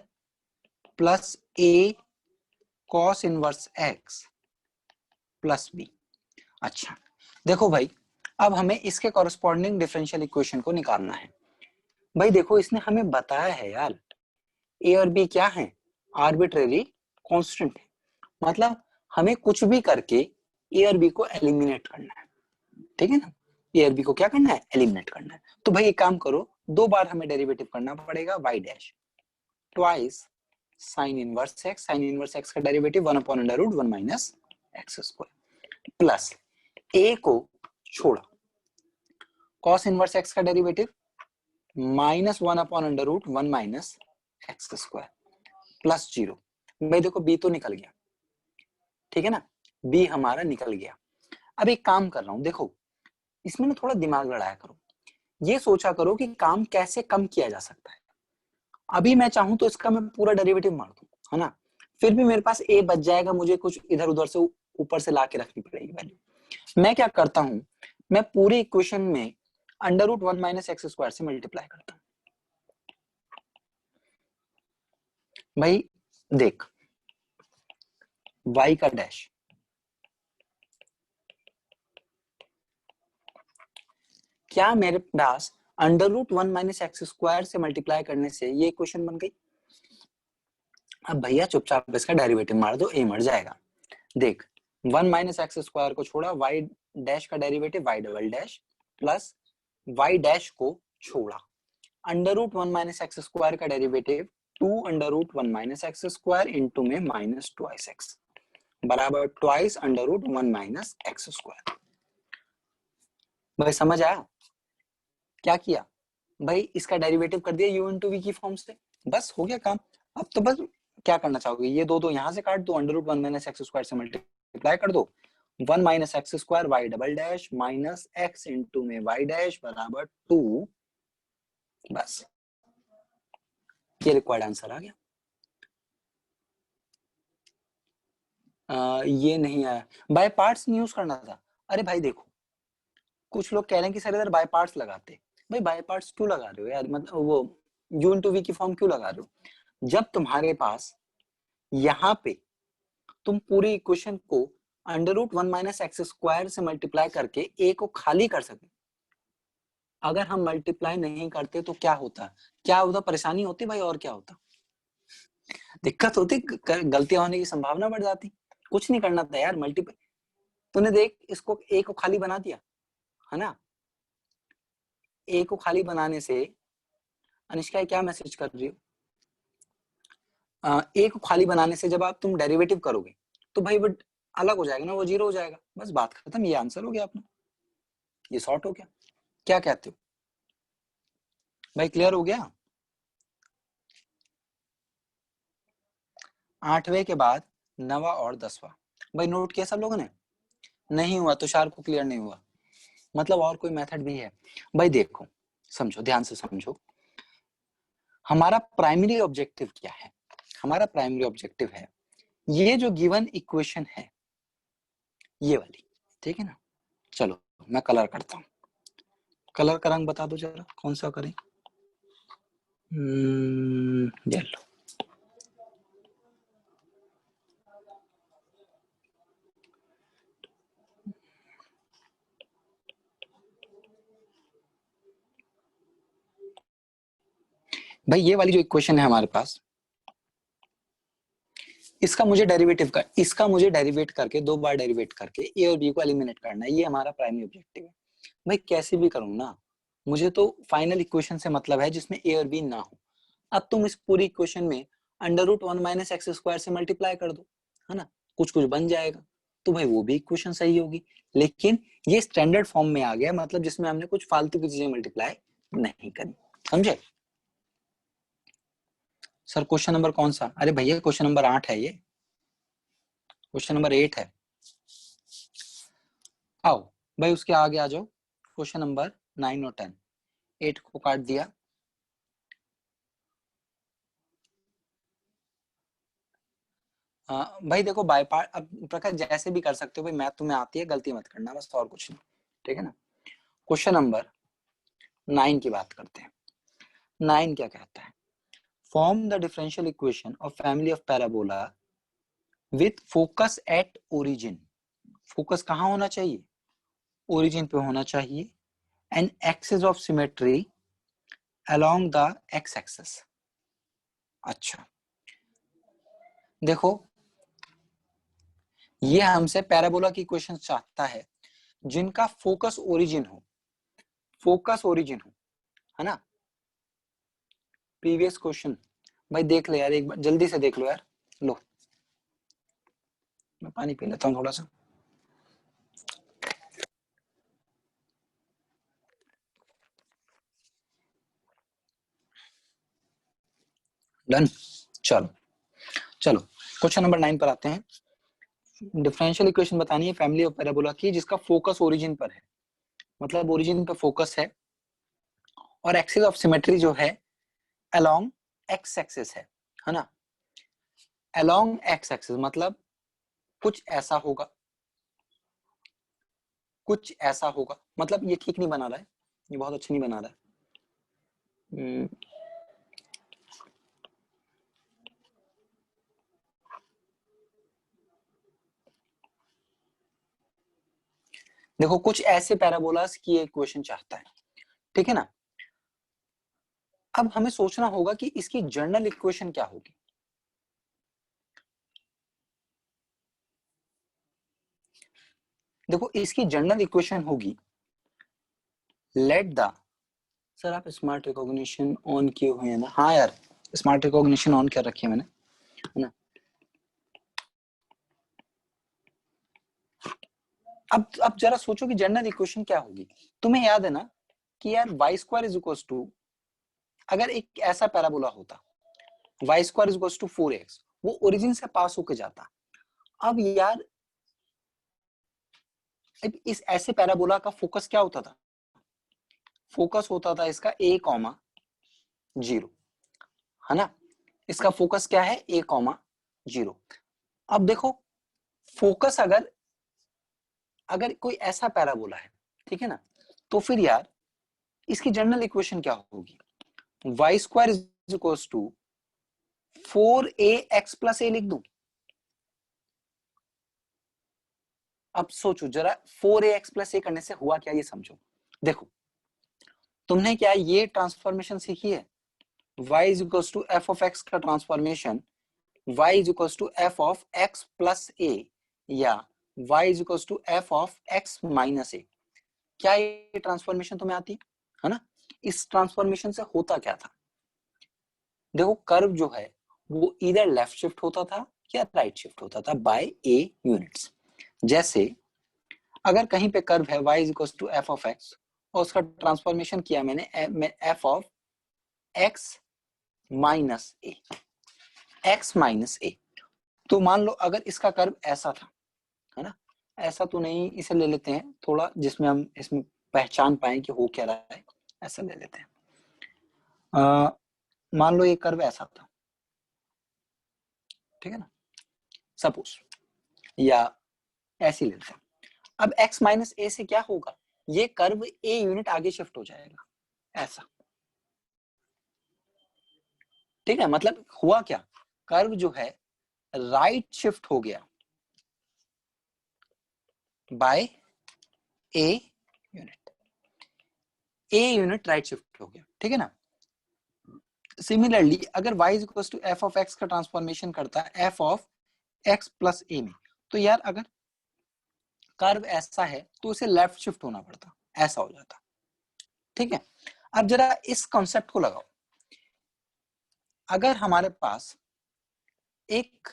plus a cos inverse x plus b। अच्छा देखो भाई, अब हमें इसके कॉरेस्पॉन्डिंग डिफरेंशियल इक्वेशन को निकालना है। भाई देखो, इसने हमें बताया है यार, ए और बी क्या है? आर्बिट्रेरी कांस्टेंट है। मतलब हमें कुछ भी करके ए और बी को एलिमिनेट करना है, ठीक है ना? ए और बी को क्या करना है? एलिमिनेट करना है। तो भाई एक काम करो, दो बार हमें डेरिवेटिव करना पड़ेगा, y dash twice sine inverse x, sine inverse x का derivative 1 upon under root 1 minus x square plus a को छोड़ा कॉस इनवर्स एक्स का derivative minus 1 upon under root 1 minus x square plus 0। भाई देखो B तो निकल गया, ठीक है ना? बी हमारा निकल गया। अब एक काम कर रहा हूं, देखो इसमें ना थोड़ा दिमाग लड़ाया करो, ये सोचा करो कि काम कैसे कम किया जा सकता है। अभी मैं चाहूं तो इसका मैं पूरा डेरिवेटिव मार दूं, है ना? फिर भी मेरे पास ए बच जाएगा, मुझे कुछ इधर उधर से ऊपर से लाके रखनी पड़ेगी वैल्यू। मैं क्या करता हूं, मैं पूरी इक्वेशन में under root 1 minus x square से मल्टीप्लाई करता हूं। भाई देख, y का डैश क्या मेरे पास under root 1 minus x square से मल्टीप्लाई करने से ये इक्वेशन बन गई। अब भैया चुपचाप इसका डेरिवेटिव मार दो, ए मर जाएगा। देख 1 माइनस एक्स स्क्वायर को छोड़ा, y डैश का derivative y double dash plus y dash को छोड़ा, under root 1 minus x square का derivative 2 under root 1 minus x square into में माइनस ट्वाइस एक्स बराबर twice under root 1 minus x square. भाई समझ आया क्या किया? भाई इसका डेरिवेटिव कर दिया u इंटू वी की फॉर्म से, बस हो गया काम। अब तो बस क्या करना चाहोगे, ये दो दो यहाँ से काट दो, under root 1 minus x square से मल्टीप्लाई कर दो, 1 minus x square y double dash minus x into में वाई डैश बराबर 2, बस ये रिक्वायर्ड आंसर आ गया। ये नहीं आया, बाय पार्ट्स नहीं यूज करना था। अरे भाई देखो, कुछ लोग कह रहे हैं कि सर इधर बाय पार्ट्स लगाते, भाई बाय पार्ट्स क्यों लगा रहे हो यार? मतलब वो u इंटू वी की फॉर्म क्यों लगा रहे हो जब तुम्हारे पास यहाँ पे तुम पूरी इक्वेशन को under root 1 minus x square से मल्टीप्लाई करके ए को खाली कर सके। अगर हम मल्टीप्लाई नहीं करते तो क्या होता? क्या होता? परेशानी होती भाई, और क्या होता? दिक्कत होती, गलतियां होने की संभावना बढ़ जाती। कुछ नहीं करना था यार, मल्टीप्लाई। तूने देख इसको ए को खाली बना दिया, है ना? ए को खाली बनाने से अनिष्का क्या मैसेज कर रही हो? ए को खाली बनाने से जब आप तुम डेरिवेटिव करोगे तो भाई वो अलग हो जाएगा ना, वो जीरो हो जाएगा, बस बात खत्म। ये आंसर हो गया अपना, ये सॉर्ट हो गया। क्या कहते हो भाई? क्लियर हो गया? आठवें के बाद नवा और 10वां। भाई नोट किया सब लोगों ने? नहीं हुआ तुषार को क्लियर नहीं हुआ, मतलब और कोई मेथड भी है? भाई देखो समझो, ध्यान से समझो, हमारा प्राइमरी ऑब्जेक्टिव क्या है? हमारा प्राइमरी ऑब्जेक्टिव है ये जो गिवन इक्वेशन है ये वाली, ठीक है ना। चलो मैं कलर करता हूँ, कलर का रंग बता दो जरा, कौन सा करें? येलो। भाई ये वाली जो इक्वेशन है हमारे पास, इसका मुझे डेरिवेट करके 2 बार डेरिवेट करके ए और बी को एलिमिनेट करना है, ये हमारा प्राइमरी ऑब्जेक्टिव है। भाई कैसे भी करूँ ना, मुझे तो फाइनल इक्वेशन से मतलब है जिसमें ए और बी ना हो। अब तुम इस पूरी इक्वेशन में √1 - x² से मल्टीप्लाई कर दो, है ना, कुछ कुछ बन जाएगा, तो भाई वो भी इक्वेशन सही होगी। लेकिन ये स्टैंडर्ड फॉर्म में आ गया, मतलब जिसमें हमने कुछ फालतू की चीजें मल्टीप्लाई नहीं करी, समझे सर? क्वेश्चन नंबर कौन सा? अरे भैया क्वेश्चन नंबर 8 है, ये क्वेश्चन नंबर 8 है। आओ भाई उसके आगे आ जाओ, क्वेश्चन नंबर 9 और 10। 8 को काट दिया, भाई देखो बाय पार्ट, अब प्रकाश जैसे भी कर सकते हो भाई, मैथ तुम्हें आती है, गलती मत करना बस, और कुछ नहीं, ठीक है ना। क्वेश्चन नंबर 9 की बात करते हैं। 9 क्या कहता है? Form the differential equation of family of parabola with focus at origin. Focus कहाँ होना चाहिए? ओरिजिन पे होना चाहिए। And axis of symmetry along the x axis. अच्छा देखो, ये हमसे पैराबोला की इक्वेशन चाहता है जिनका फोकस ओरिजिन हो, फोकस ओरिजिन हो, है ना। प्रीवियस क्वेश्चन भाई देख ले यार, एक बार जल्दी से देख लो यार। लो मैं पानी पी लेता हूँ थोड़ा सा। डन। चलो चलो क्वेश्चन नंबर 9 पर आते हैं। डिफरेंशियल इक्वेशन बतानी है फैमिली ऑफ पैराबोला की जिसका फोकस ओरिजिन पर है, मतलब ओरिजिन पर फोकस है, और एक्सिस ऑफ सिमेट्री जो है अलोंग एक्स एक्सिस है ना। अलोंग एक्स एक्सिस मतलब कुछ ऐसा होगा, कुछ ऐसा होगा, मतलब ये ठीक नहीं बना रहा है, ये बहुत अच्छा नहीं बना रहा है। देखो कुछ ऐसे पैराबोलास की इक्वेशन चाहता है, ठीक है ना। अब हमें सोचना होगा कि इसकी जनरल इक्वेशन क्या होगी। देखो इसकी जनरल इक्वेशन होगी, लेट द, सर आप स्मार्ट रिकॉग्निशन ऑन किए हुए हैं ना? हाँ यार स्मार्ट रिकॉग्निशन ऑन कर रखी है मैंने, है ना। अब जरा सोचो कि जनरल इक्वेशन क्या होगी। तुम्हें याद है ना कि यार y² = अगर एक ऐसा पैराबोला होता, y² = 4x, वो ओरिजिन से पास होके जाता। अब यार इस ऐसे पैराबोला का फोकस क्या होता था? फोकस होता था इसका a,0, है ना। इसका फोकस क्या है? a,0। अब देखो फोकस अगर अगर कोई ऐसा पैराबोला है, ठीक है ना, तो फिर यार इसकी जनरल इक्वेशन क्या होगी? y² = 4ax + a लिख दूं। अब सोचो जरा 4ax + a करने से हुआ क्या, ये समझो। देखो तुमने क्या ये ट्रांसफॉर्मेशन सीखी है, y = f(x) का ट्रांसफॉर्मेशन y = f(x + a) या y = f(x - a)। क्या ये ट्रांसफॉर्मेशन तुम्हें आती है ना? इस ट्रांसफॉर्मेशन से होता क्या था? देखो कर्व जो है वो इधर लेफ्ट शिफ्ट होता था या राइट शिफ्ट होता था बाय a यूनिट्स। जैसे अगर कहीं पे कर्व है y = f(x) और उसका ट्रांसफॉर्मेशन किया मैंने f(x - a), x - a, तो मान लो अगर इसका कर्व ऐसा था, है ना, ऐसा तो नहीं, इसे ले लेते हैं थोड़ा जिसमें हम इसमें पहचान पाए कि हो क्या रहा है, ऐसा ले लेते हैं। मान लो ये कर्व ऐसा था, ठीक है ना, सपोज, या ऐसे लेते हैं। अब x माइनस ए से क्या होगा, ये कर्व ए यूनिट आगे शिफ्ट हो जाएगा ऐसा, ठीक है। मतलब हुआ क्या, कर्व जो है राइट शिफ्ट हो गया by a unit, a unit right shift हो गया, ठीक है ना। सिमिलरली अगर y is equal to f of x का ट्रांसफॉर्मेशन करता है f of x plus a में, तो यार अगर कर्व ऐसा है तो उसे लेफ्ट शिफ्ट होना पड़ता, ऐसा हो जाता, ठीक है। अब जरा इस कॉन्सेप्ट को लगाओ, अगर हमारे पास एक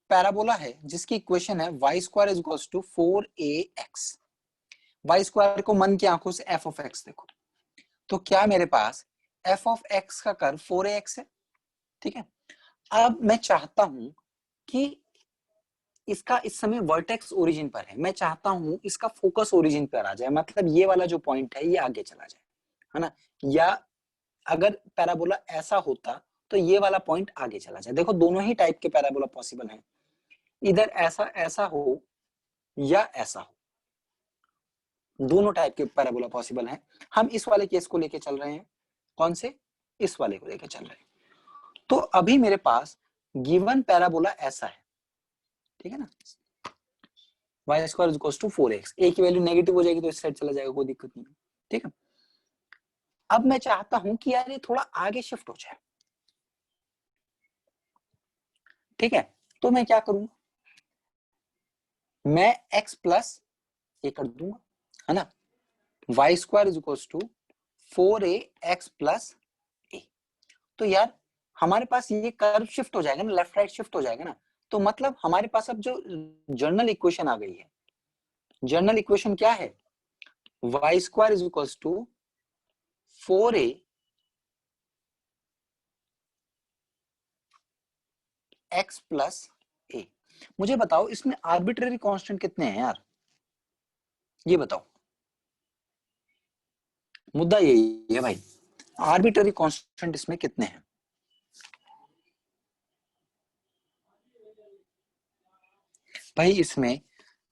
पैराबोला है जिसकी इक्वेशन है y square is equal to 4ax, y square को मन की आंखों से एफ ऑफ एक्स देखो, तो क्या मेरे पास एफ ऑफ एक्स का कर्व 4ax है, ठीक है। अब मैं चाहता हूं कि इसका इस समय वर्टेक्स ओरिजिन पर है, मैं चाहता हूं इसका फोकस ओरिजिन पर आ जाए, मतलब ये वाला जो पॉइंट है ये आगे चला जाए, है ना। या अगर पैराबोला ऐसा होता तो ये वाला पॉइंट आगे चला जाए। देखो दोनों ही टाइप के पैराबोला पॉसिबल हैं, इधर ऐसा ऐसा हो या ऐसा हो, दोनों टाइप के पैराबोला पॉसिबल हैं। हम इस वाले केस को लेके चल रहे हैं, कौन से, इस वाले को लेके चल रहे हैं। तो अभी मेरे पास गिवन पैराबोला ऐसा है, ठीक है ना, y square equals to 4x, a की वैल्यू नेगेटिव हो जाएगी तो इस साइड चला जाएगा, कोई दिक्कत नहीं, ठीक है। अब मैं चाहता हूं कि यार ये थोड़ा आगे शिफ्ट हो जाए, ठीक है। तो मैं क्या करूंगा, मैं x प्लस ए कर दूंगा, है ना, y square is equals to 4ax plus a. तो यार हमारे पास ये कर्व शिफ्ट हो जाएगा ना, लेफ्ट राइट शिफ्ट हो जाएगा ना, तो मतलब हमारे पास अब जो जर्नल इक्वेशन आ गई है, जर्नल इक्वेशन क्या है, y square is equals to 4a x plus a. मुझे बताओ इसमें आर्बिट्रेरी कांस्टेंट कितने हैं यार, ये बताओ, मुद्दा यही है भाई, आर्बिट्रेरी कांस्टेंट इसमें कितने हैं। भाई इसमें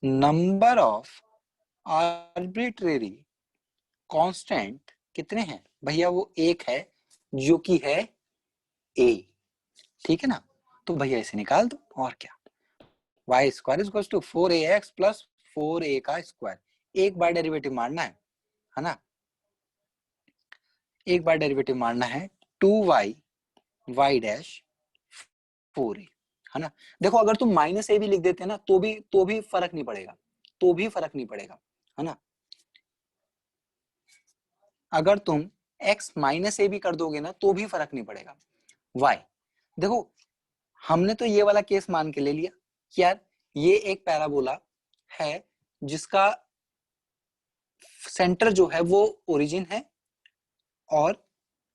नंबर ऑफ आर्बिट्रेरी कांस्टेंट कितने हैं भैया, वो एक है जो कि है a, ठीक है ना। तो भैया इसे निकाल दो और क्या, y square is to 4ax plus 4a का स्क्वायर, एक बार डेरिवेटिव मारना है ना, एक बार डेरिवेटिव मारना है 2y y डैश 4a, है ना। देखो अगर तुम माइनस ए भी लिख देते ना तो भी फर्क नहीं पड़ेगा, तो भी फर्क नहीं पड़ेगा, है ना। अगर तुम x माइनस ए भी कर दोगे ना तो भी फर्क नहीं पड़ेगा। y देखो हमने तो ये वाला केस मान के ले लिया कि यार ये एक पैराबोला है जिसका सेंटर जो है वो ओरिजिन है और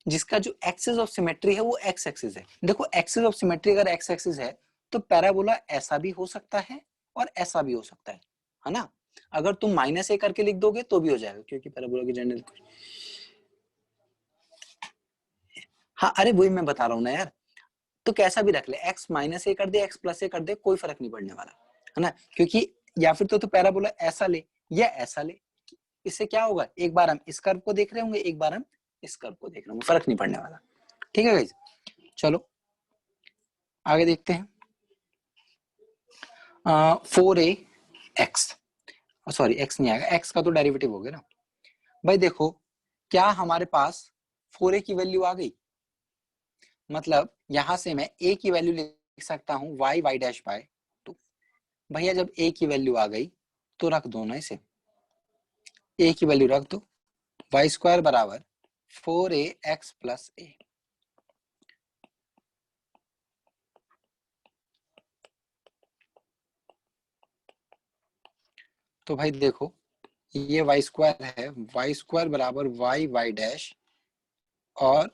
जिसका जो एक्सिस ऑफ सिमेट्री है वो एक्स एक्सिस है। देखो एक्सिस ऑफ सिमेट्री अगर एक्स एक्सिस है तो पैराबोला ऐसा भी हो सकता है और ऐसा भी हो सकता है ना। अगर तुम माइनस ए करके लिख दोगे तो भी हो जाएगा क्योंकि पैराबोला की जनरल, हाँ अरे वही मैं बता रहा हूँ ना यार, तो कैसा भी रख ले, एक्स माइनस ए कर दे एक्स प्लस ए कर दे कोई फर्क नहीं पड़ने वाला, है ना। क्योंकि या फिर तो पैराबोला ऐसा ले या ऐसा ले, इससे क्या होगा, एक बार हम इस कर्व को देख रहे होंगे एक बार हम इस कर्व को देख रहे होंगे, फर्क नहीं पड़ने वाला, ठीक है गाइस। चलो आगे देखते हैं। 4ax, सॉरी एक्स नहीं आएगा, एक्स का तो डेरिवेटिव हो गया ना। भाई देखो क्या हमारे पास 4a की वैल्यू आ गई, मतलब यहां से मैं a की वैल्यू लिख सकता हूं y डैश बाय 2। भैया जब a की वैल्यू आ गई तो रख दो ना इसे, a की वैल्यू रख दो, वाई स्क्वायर बराबर 4ax प्लस ए। तो भाई देखो ये वाई स्क्वायर है, वाई स्क्वायर बराबर वाई डैश और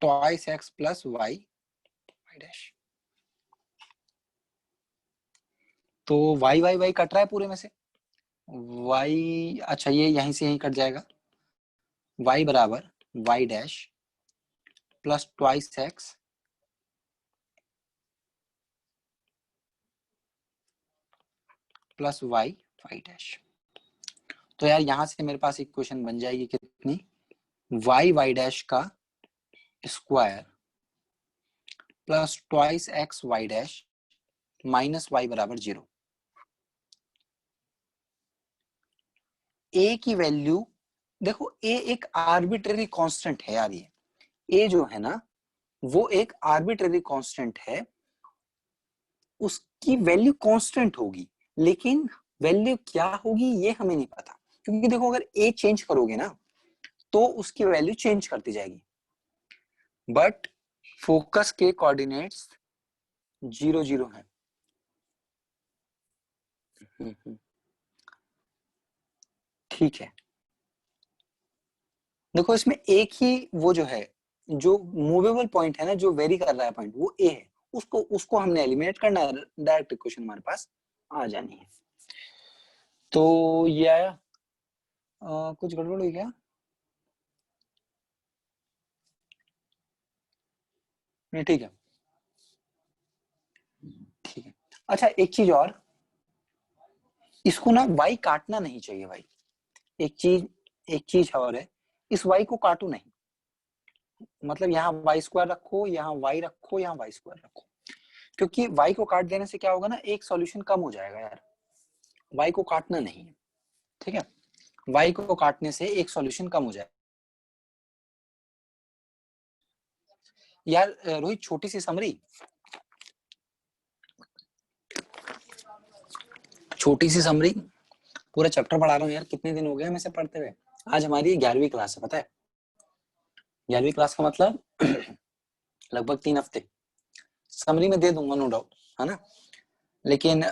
twice x plus y dash. तो वाई कट रहा है पूरे में से, वाई अच्छा ये यहीं से यहीं कट जाएगा, वाई बराबर y dash plus twice x plus y y dash. तो यार यहां से मेरे पास इक्वेशन बन जाएगी कितनी, वाई वाई डैश का square plus twice x y dash minus y बराबर 0। ए की वैल्यू देखो, ए एक आर्बिट्रेरी कांस्टेंट है यार, ये ए जो है ना वो एक आर्बिट्रेरी कांस्टेंट है, उसकी वैल्यू कांस्टेंट होगी, लेकिन वैल्यू क्या होगी ये हमें नहीं पता, क्योंकि देखो अगर ए चेंज करोगे ना तो उसकी वैल्यू चेंज करती जाएगी, बट फोकस के कोऑर्डिनेट्स 0 0 है। ठीक है, देखो इसमें एक ही वो जो है, जो मूवेबल पॉइंट है ना, जो वेरी कर रहा है पॉइंट, वो ए है, उसको उसको हमने एलिमिनेट करना है, डायरेक्ट इक्वेशन हमारे पास आ जानी है। तो ये आया, कुछ गड़बड़ हुई क्या? नहीं ठीक है, ठीक है। अच्छा एक चीज और, इसको ना वाई काटना नहीं चाहिए भाई, एक चीज और है, इस वाई को काटो नहीं, मतलब यहाँ वाई स्क्वायर रखो, यहाँ वाई रखो, यहाँ वाई स्क्वायर रखो, क्योंकि वाई को काट देने से क्या होगा ना, एक सॉल्यूशन कम हो जाएगा यार, वाई को काटना नहीं है, ठीक है, वाई को काटने से एक सॉल्यूशन कम हो जाएगा। यार रोहित छोटी सी समरी, छोटी सी समरी, पूरा चैप्टर पढ़ा रहा हूँ यार, कितने दिन हो गए हमें से पढ़ते हुए, आज हमारी 11वीं क्लास है, पता है 11वीं क्लास का मतलब लगभग 3 हफ्ते, समरी में दे दूंगा नो डाउट, है ना, लेकिन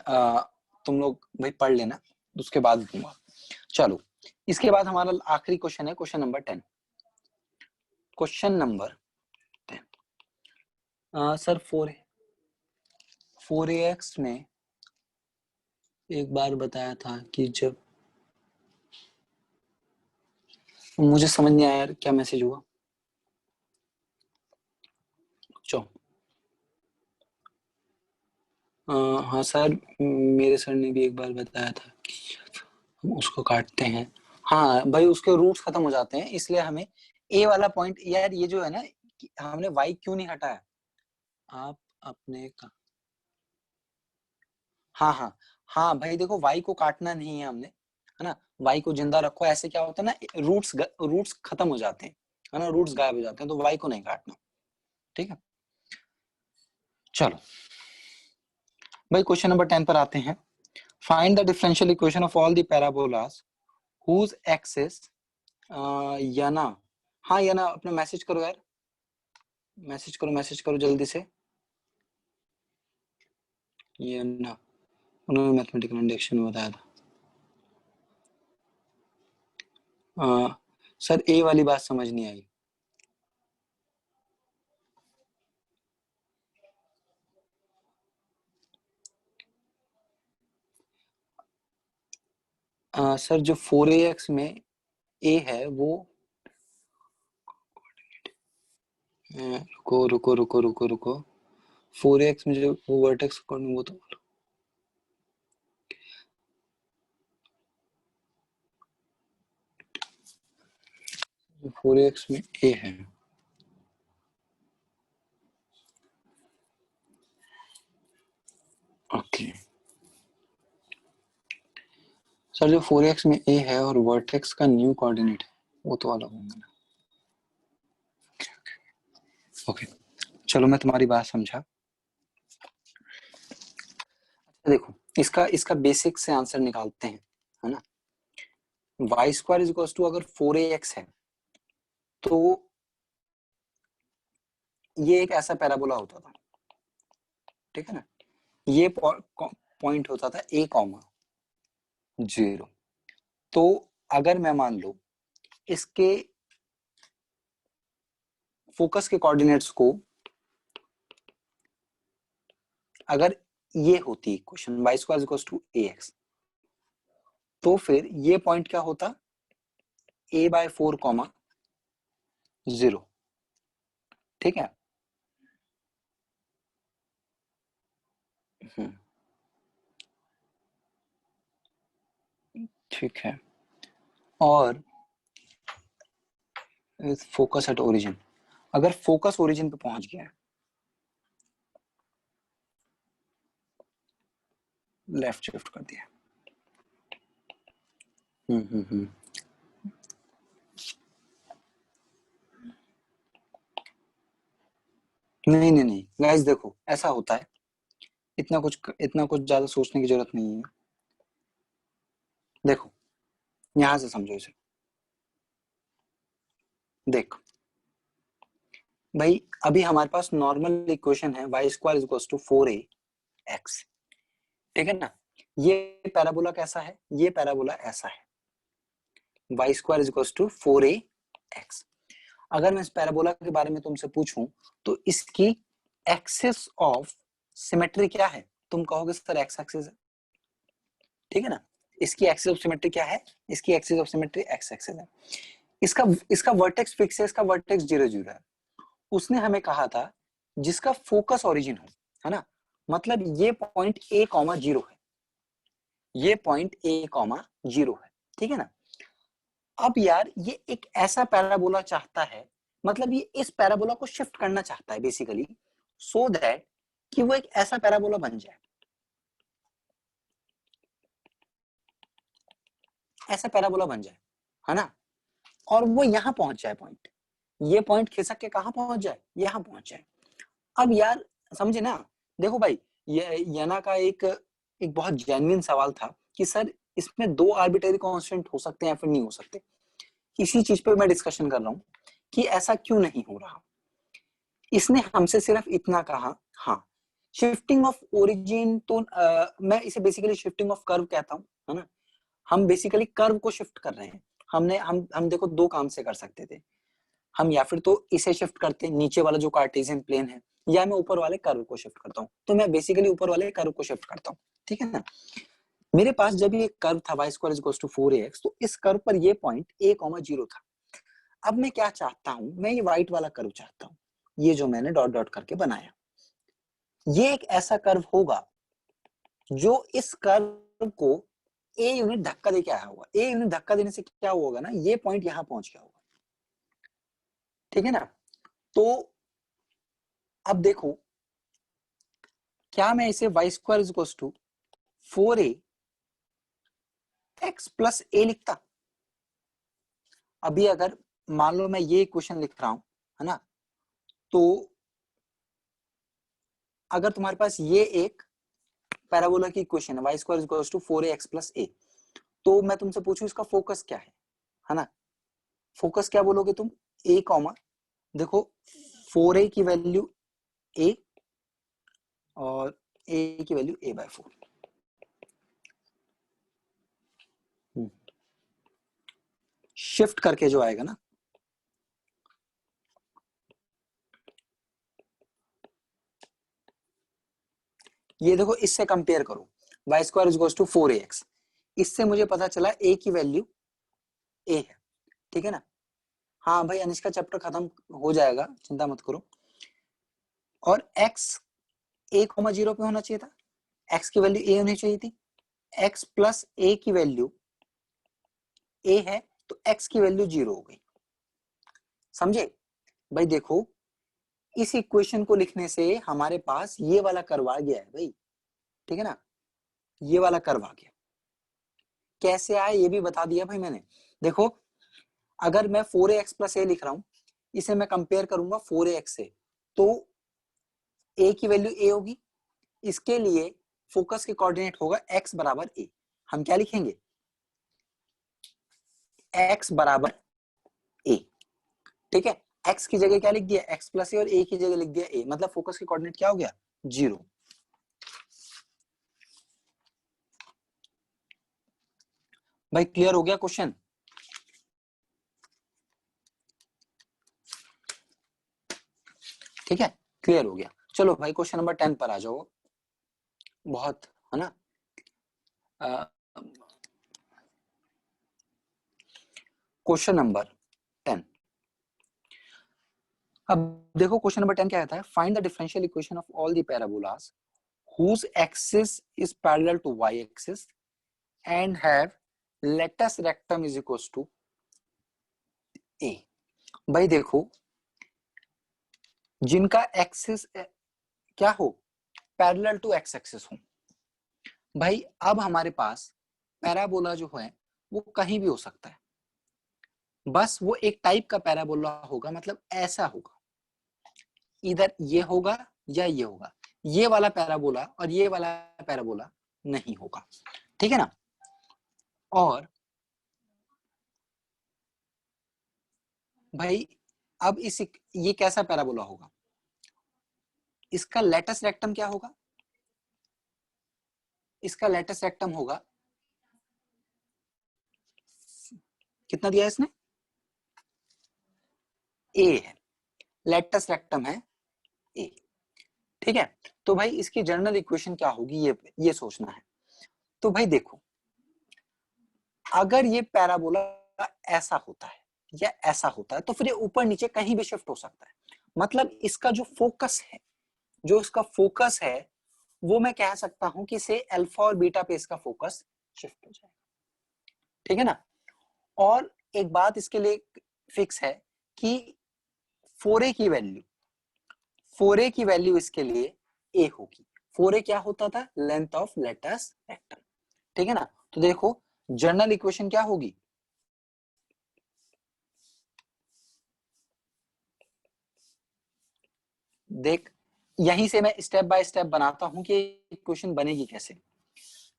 तुम लोग भाई पढ़ लेना, उसके बाद दूंगा। चलो इसके बाद हमारा आखिरी क्वेश्चन है, question number 10। Question number 10 sir 4ax में एक बार बताया था कि जब, मुझे समझ नहीं आया यार क्या मैसेज हुआ, चलो हाँ सर, मेरे सर ने भी एक बार बताया था कि हम उसको काटते हैं, हाँ भाई उसके रूट्स खत्म हो जाते हैं, इसलिए हमें ए वाला पॉइंट, यार ये जो है ना, हमने वाई क्यों नहीं हटाया, आप अपने का, हाँ हाँ हाँ भाई देखो वाई को काटना नहीं है हमने, है ना, वाई को जिंदा रखो, ऐसे क्या होता है ना, रूट्स खत्म हो जाते हैं, है ना, रूट्स गायब हो जाते हैं, तो वाई को नहीं काटना, ठीक है। चलो भाई क्वेश्चन नंबर 10 पर आते हैं। Find the differential equation of all the parabolas whose axis, या ना, हाँ या ना, अपना मैसेज करो यार, मैसेज करो जल्दी से, ये ना, उन्होंने मैथमेटिकल इंडक्शन में बताया था। सर ए वाली बात समझ नहीं आई, सर जो 4ax में ए है वो, रुको रुको रुको रुको रुको, 4ax में जो वो वर्टेक्स कौन, वो तो 4ax में ए है, ओके सर, जो 4ax में ए है और वर्टेक्स का न्यू कोऑर्डिनेट है वो तो अलग होंगे ना, ओके चलो मैं तुम्हारी बात समझा। देखो इसका इसका बेसिक से आंसर निकालते हैं, है ना, y square is equal to, अगर 4ax है तो ये एक ऐसा पैराबोला होता था, ठीक है ना, ये पॉइंट होता था ए कॉमा 0, तो अगर मैं मान लो इसके फोकस के कोऑर्डिनेट्स को, अगर ये होती equation y square equal to a x, तो फिर ये पॉइंट क्या होता, a/4 कॉमा 0, ठीक है। हम्म, ठीक है, और फोकस एट ओरिजिन, अगर फोकस ओरिजिन पे पहुंच गया है, लेफ्ट शिफ्ट कर दिया। हम्म। नहीं नहीं नहीं गाइस, देखो ऐसा होता है, इतना कुछ ज्यादा सोचने की जरूरत नहीं है। देखो यहां से समझो इसे। देख भाई, अभी हमारे पास नॉर्मल इक्वेशन है y square is to 4ax, ठीक है ना। ये पैराबोला कैसा है, ये पैराबोला ऐसा है, y square is to 4ax। अगर मैं इस पैराबोला के बारे में तुमसे पूछूं तो इसकी एक्सिस ऑफ सिमेट्री क्या है, तुम कहोगे सर एक्स एक्सिस है, ठीक है ना। इसकी एक्सिस ऑफ सिमेट्री क्या है, इसकी axis of symmetry x axis है। इसका इसका वर्टेक्स फिक्स है, इसका वर्टेक्स 0 0 है। उसने हमें कहा था जिसका फोकस ओरिजिन हो, है ना, मतलब ये पॉइंट ए कॉमा 0 है, ये पॉइंट ए कॉमा 0 है, ठीक है ना। अब यार ये एक ऐसा पैराबोला चाहता है, मतलब ये इस पैराबोला को शिफ्ट करना चाहता है बेसिकली, सो दैट कि वो एक ऐसा पैराबोला बन जाए, ऐसा पैराबोला बन जाए, है ना, और वो यहां पहुंच जाए पॉइंट, ये पॉइंट खिसक के कहां पहुंच जाए, यहां पहुंच जाए। अब यार समझे ना, देखो भाई, ये यना का एक एक बहुत जेन्युइन सवाल था कि सर इसमें दो आर्बिट्रेरी कांस्टेंट हो सकते हैं या फिर नहीं हो सकते। इसी चीज पे मैं डिस्कशन कर रहा हूं कि ऐसा क्यों नहीं हो रहा। इसने हमसे सिर्फ इतना कहा, हाँ शिफ्टिंग ऑफ ओरिजिन, तो मैं इसे बेसिकली शिफ्टिंग ऑफ कर्व कहता हूं, है ना। हम बेसिकली कर्व को शिफ्ट कर रहे हैं। हम देखो दो काम से कर सकते थे, हम या फिर तो इसे शिफ्ट करते नीचे वाला जो कार्टेशियन प्लेन है, या मैं ऊपर वाले कर्व को शिफ्ट करता हूँ, तो मैं बेसिकली ऊपर वाले कर्व को शिफ्ट करता हूँ, ठीक है ना। मेरे पास जब ये कर्व था y square is to 4ax, तो इस कर्व पर ये पॉइंट a कॉमा 0 था। अब मैं क्या चाहता हूं, मैं ये व्हाइट वाला कर्व चाहता हूं, ये जो मैंने डॉट डॉट करके बनाया, ये एक ऐसा कर्व होगा जो इस कर्व को a यूनिट धक्का देके आया होगा। a यूनिट धक्का देने से क्या होगा ना, ये पॉइंट यहां पहुंच गया होगा, ठीक है ना। तो अब देखो, क्या मैं इसे y square is to 4ax plus a लिखता। अभी अगर मान लो मैं ये इक्वेशन लिख रहा हूं, है ना, तो अगर तुम्हारे पास ये एक पैराबोला की इक्वेशन है y square is to 4ax plus a, तो मैं तुमसे पूछूं इसका फोकस क्या है ना। फोकस क्या बोलोगे तुम, a कॉमा, देखो 4a की वैल्यू a और a की वैल्यू a/4। शिफ्ट करके जो आएगा ना, ये देखो इससे कंपेयर करो, y square is to 4ax, इससे मुझे पता चला a की वैल्यू a है, ठीक है ना। हाँ भाई अनिश का चैप्टर खत्म हो जाएगा, चिंता मत करो। और x a कॉमा 0 पे होना चाहिए था, x की वैल्यू a होनी चाहिए थी, x प्लस a की वैल्यू a है, तो x की वैल्यू 0 हो गई, समझे भाई। देखो इस इक्वेशन को लिखने से हमारे पास ये वाला कर्व आ गया है भाई, ठीक है ना, ये वाला कर्व आ गया। कैसे आया ये भी बता दिया भाई मैंने। देखो अगर मैं 4ax प्लस a लिख रहा हूं, इसे मैं कंपेयर करूंगा 4ax से, तो a की वैल्यू a होगी, इसके लिए फोकस के कोऑर्डिनेट होगा x बराबर a। हम क्या लिखेंगे, x बराबर a, ठीक है। x की जगह क्या लिख दिया, x प्लस a, और a की जगह लिख दिया a, मतलब फोकस के कोऑर्डिनेट क्या हो गया, 0। भाई क्लियर हो गया क्वेश्चन, ठीक है, क्लियर हो गया। चलो भाई क्वेश्चन नंबर 10 पर आ जाओ, बहुत है ना। क्वेश्चन नंबर 10, अब देखो क्वेश्चन नंबर 10 क्या कहता है, find the differential equation of all the parabolas whose axis is parallel to y axis and have latus rectum is equal to a. भाई देखो, जिनका एक्सिस क्या हो, पैरेलल टू एक्स एक्सिस हो। भाई अब हमारे पास पैराबोला जो है वो कहीं भी हो सकता है, बस वो एक टाइप का पैराबोला होगा, मतलब ऐसा होगा, इधर ये होगा या ये होगा, ये वाला पैराबोला और ये वाला पैराबोला नहीं होगा, ठीक है ना। और भाई अब ये कैसा पैराबोला होगा, इसका लेटस रेक्टम क्या होगा, इसका लेटस रेक्टम होगा, कितना दिया इसने, ए है, लेटस रेक्टम है ए, ठीक है। तो भाई इसकी जनरल इक्वेशन क्या होगी, ये सोचना है। तो भाई देखो, अगर ये पैराबोला ऐसा होता है या ऐसा होता है तो फिर ये ऊपर नीचे कहीं भी शिफ्ट हो सकता है, मतलब इसका जो फोकस है, जो इसका फोकस है वो मैं कह सकता हूं कि से अल्फा और बीटा पे इसका फोकस शिफ्ट हो जाएगा, ठीक है ना। और एक बात इसके लिए फिक्स है कि 4a की वैल्यू, 4a की वैल्यू इसके लिए a होगी। 4a क्या होता था, लेंथ ऑफ लेटस रेक्टम, ठीक है ना। तो देखो जनरल इक्वेशन क्या होगी, देख यहीं से मैं स्टेप बाय स्टेप बनाता हूं कि इक्वेशन बनेगी कैसे।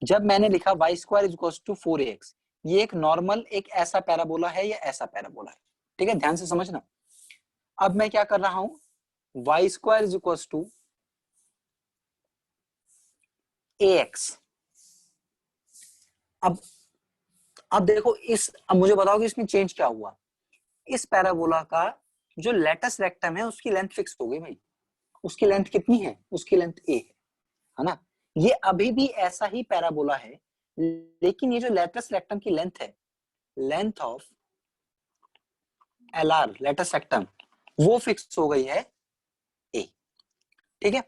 जब मैंने लिखा y square is equal to 4ax, ये एक नॉर्मल एक ऐसा पैराबोला है या ऐसा पैराबोला है, ठीक है, ध्यान से समझना। अब मैं क्या कर रहा हूं, y square is equal to ax। अब देखो अब मुझे बताओ कि इसमें चेंज क्या हुआ। इस पैराबोला का जो लेटस रेक्टम है उसकी लेंथ फिक्स हो गई भाई, उसकी लेंथ कितनी है, उसकी लेंथ a है ना। ये अभी भी ऐसा ही पैराबोला है, लेकिन ये जो लेटस रेक्टम की लेंथ है, length of LR latus rectum, वो फिक्स हो गई है a, ठीक है।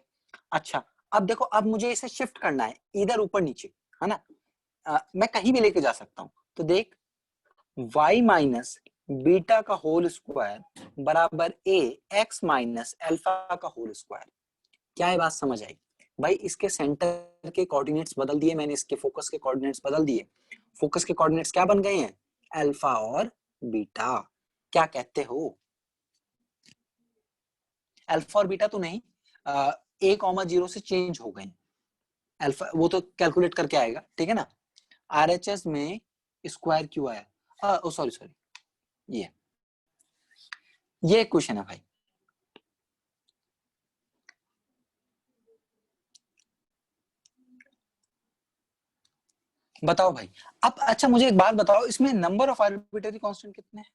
अच्छा अब देखो, अब मुझे इसे शिफ्ट करना है इधर ऊपर नीचे, है ना। मैं कहीं भी लेके जा सकता हूं, तो देख y माइनस बीटा का होल स्क्वायर बराबर a x माइनस अल्फा का होल स्क्वायर। क्या ये बात समझ आई भाई, इसके सेंटर के कोऑर्डिनेट्स बदल दिए मैंने, इसके फोकस के कोऑर्डिनेट्स बदल दिए। फोकस के कोऑर्डिनेट्स क्या बन गए हैं, अल्फा और बीटा। क्या कहते हो, अल्फा और बीटा तो नहीं, a कॉमा 0 से चेंज हो गए, अल्फा वो तो कैलकुलेट करके आएगा, ठीक है ना। आरएचएस में स्क्वायर क्यों आया, ओ सॉरी सॉरी, ये क्वेश्चन है भाई। बताओ भाई, अब अच्छा मुझे एक बात बताओ, इसमें नंबर ऑफ आर्बिट्ररी कांस्टेंट कितने हैं,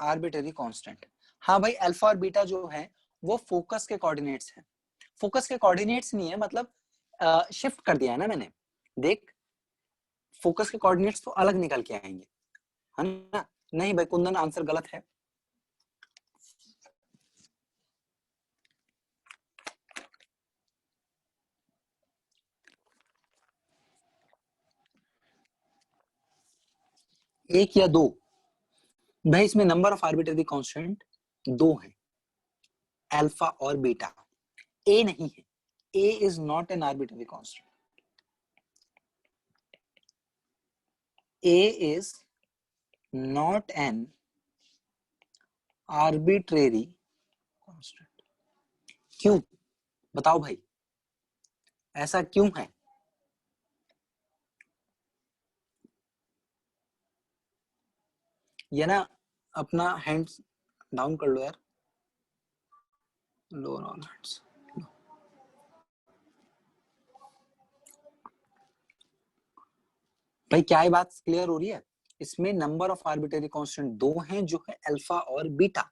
आर्बिट्ररी कांस्टेंट। हाँ भाई, अल्फा और बीटा जो है वो फोकस के कोऑर्डिनेट्स हैं, फोकस के कोऑर्डिनेट्स नहीं है, मतलब शिफ्ट कर दिया है ना मैंने। देख फोकस के कोऑर्डिनेट्स तो अलग निकल के आएंगे, है ना। नहीं भाई कुंदन, आंसर गलत है। एक या दो, भाई इसमें नंबर ऑफ आर्बिट्ररी कांस्टेंट दो हैं, अल्फा और बीटा, ए नहीं है, a is not an arbitrary constant, a is not an arbitrary constant. क्यों, बताओ भाई, ऐसा क्यों है। ये ना, अपना हैंड्स डाउन कर लो यार, लोअर ऑल हैंड्स। भाई क्या ये बात क्लियर हो रही है, इसमें नंबर ऑफ आर्बिट्ररी कांस्टेंट दो हैं जो है अल्फा और बीटा,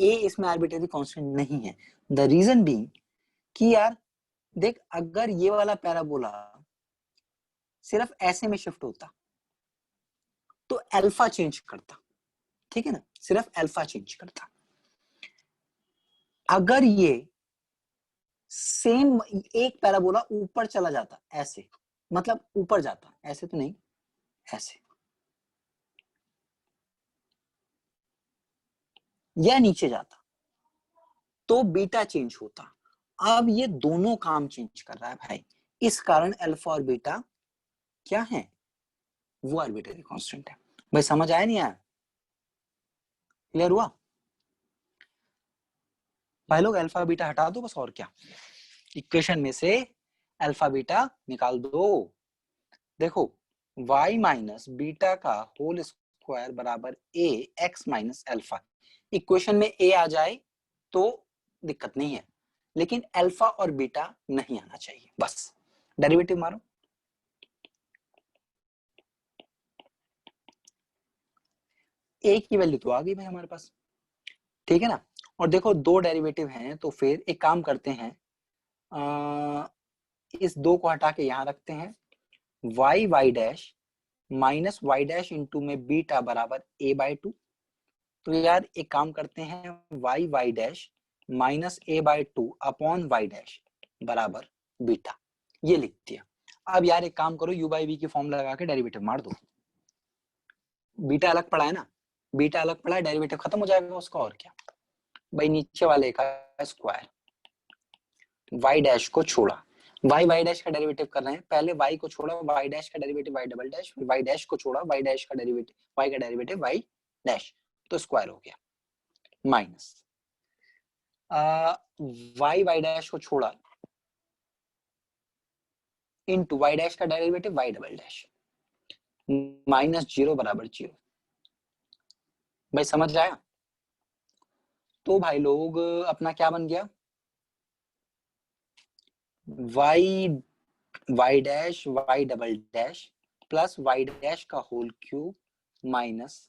ए इसमें आर्बिट्ररी कांस्टेंट नहीं है। द रीजन बीइंग कि यार देख, अगर ये वाला पैराबोला सिर्फ ऐसे में शिफ्ट होता तो अल्फा चेंज करता, ठीक है ना, सिर्फ अल्फा चेंज करता। अगर ये सेम एक पैराबोला ऊपर चला जाता ऐसे, मतलब ऊपर जाता, ऐसे तो नहीं, ऐसे, या नीचे जाता, तो बीटा चेंज होता। अब ये दोनों काम चेंज कर रहा है भाई, इस कारण अल्फा और बीटा क्या है, वो आर्बिट्रेरी कांस्टेंट है। भाई समझ आया नहीं आया, क्लियर हुआ भाई लोग? अल्फा बीटा हटा दो बस, और क्या, इक्वेशन में से अल्फा बीटा निकाल दो। देखो y माइनस बीटा का होल स्क्वायर बराबर a x minus alpha, equation में a आ जाए तो दिक्कत नहीं है, लेकिन अल्फा और बीटा नहीं आना चाहिए, बस डेरिवेटिव मारो। a की वैल्यू तो आ गई भाई हमारे पास, ठीक है ना। और देखो दो डेरिवेटिव हैं, तो फिर एक काम करते हैं, इस दो को हटा के यहां रखते हैं, y y dash minus y dash into में बीटा बराबर a/2। तो यार एक काम करते हैं, y y dash minus a/2 upon y dash बराबर बीटा, ये लिख दिया। अब यार एक काम करो, u बाई वी की फॉर्म लगा के डेरिवेटिव मार दो। बीटा अलग पड़ा है ना, बीटा अलग पड़ा है, डेरिवेटिव खत्म हो जाएगा उसका, और क्या भाई, नीचे वाले का स्क्वायर, y डैश को छोड़ा, y y डैश का डेरिवेटिव कर रहे हैं, पहले y को छोड़ा, y डैश का डेरिवेटिव y डबल डैश, फिर y डैश को छोड़ा, y डैश का डेरिवेटिव y का डेरिवेटिव y डैश, तो स्क्वायर हो गया, माइनस y डैश को छोड़ा इनटू y डैश का derivative y double dash, minus 0 बराबर 0। भाई समझ आया? तो भाई लोग अपना क्या बन गया, y y dash y double dash plus y dash का होल क्यूब माइनस,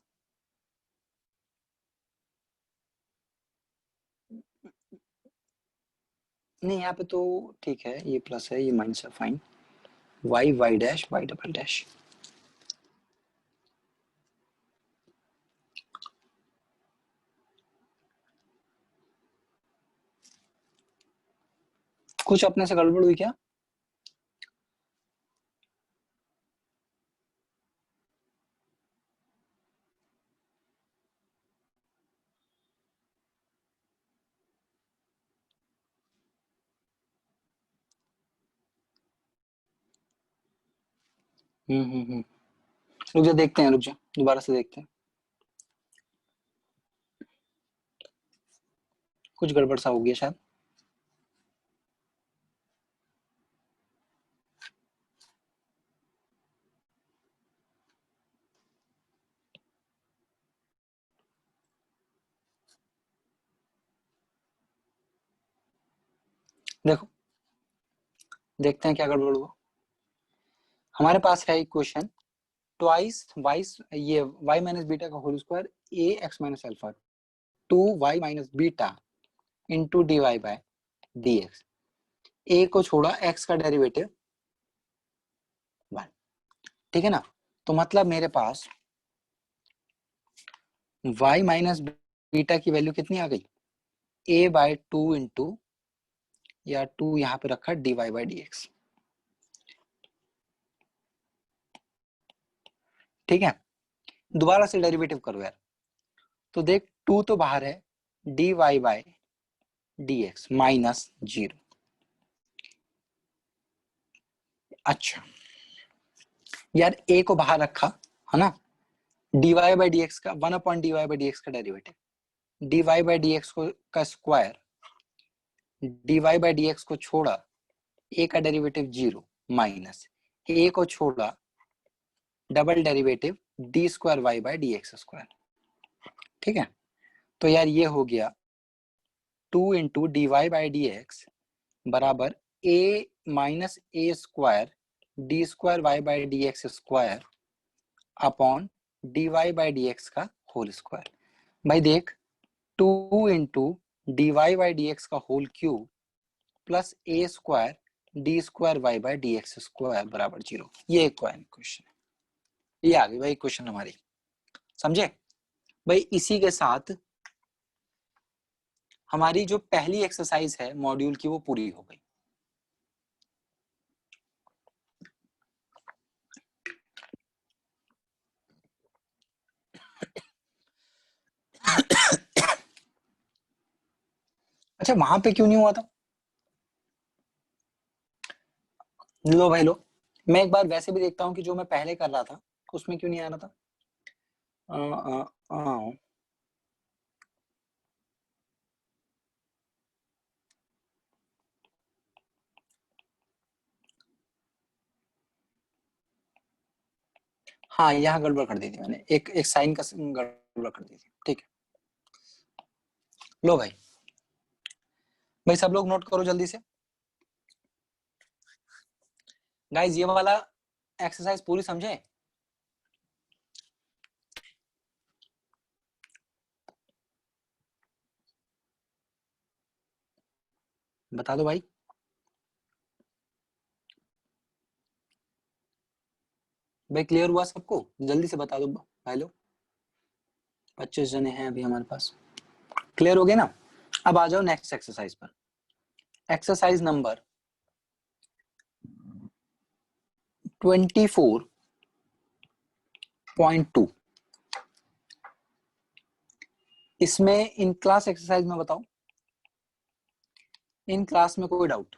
नहीं यहाँ पे तो ठीक है, ये प्लस है, ये माइनस है, fine, y y dash y double dash. कुछ अपने से गड़बड़ हुई क्या? रुक जा, देखते हैं, रुक जा, दोबारा से देखते हैं, कुछ गड़बड़ सा हो गया शायद। देखो देखते हैं क्या गड़बड़ हुआ। हमारे पास है इक्वेशन ट्वाइस वाइस, ये y माइनस बीटा का whole square a x minus alpha, two y minus beta into d y by d x, a को छोड़ा x का डेरिवेटिव 1, ठीक है ना। तो मतलब मेरे पास y माइनस बीटा की वैल्यू कितनी आ गई, a/2 इंटू, या 2 यहाँ पे रखा dy बाई डी एक्स, ठीक है। दोबारा से डेरिवेटिव करो यार, तो देख 2 तो बाहर है, dy by d x minus 0। अच्छा यार a को बाहर रखा है ना, dy बाई डी एक्स का 1 upon dy by d x का derivative, dy by d x को का square, dy by d x को छोड़ा, a का डेरिवेटिव 0 माइनस a को छोड़ा double derivative d square y by d x square, ठीक है। तो यार ये हो गया 2 into d y by d x बराबर a minus a square d square y by d x square upon d y by d x का whole square. भाई देख 2 into d y by d x का whole cube plus a square d square y by d x square बराबर 0, ये एक question है, ये आ गई भाई क्वेश्चन हमारी, समझे भाई। इसी के साथ हमारी जो पहली एक्सरसाइज है मॉड्यूल की वो पूरी हो गई। अच्छा वहां पे क्यों नहीं हुआ था? लो भाई लो, मैं एक बार वैसे भी देखता हूँ कि जो मैं पहले कर रहा था उसमें क्यों नहीं आ रहा था। आ, आ, आ, हाँ यहाँ गड़बड़ कर दी थी मैंने, एक एक साइन का गड़बड़ कर दी थी। ठीक है लो भाई, भाई सब लोग नोट करो जल्दी से। गाइस ये वाला एक्सरसाइज पूरी समझे? बता दो भाई। भाई क्लियर हुआ सबको? जल्दी से बता दो भाई लोग। 25 जने हैं अभी हमारे पास। क्लियर हो गया ना? अब आ जाओ नेक्स्ट एक्सरसाइज पर। Exercise number 24.2। इसमें इन क्लास एक्सरसाइज में बताओ, इन क्लास में कोई डाउट?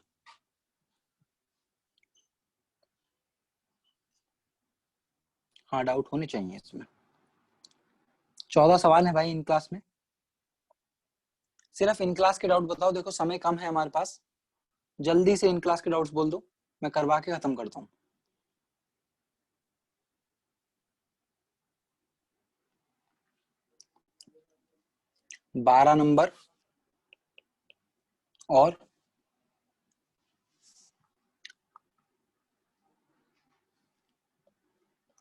हाँ डाउट होने चाहिए इसमें। 14 सवाल है भाई इन क्लास में। सिर्फ इन क्लास के डाउट बताओ, देखो समय कम है हमारे पास, जल्दी से इन क्लास के डाउट्स बोल दो, मैं करवा के खत्म करता हूँ। 12 नंबर और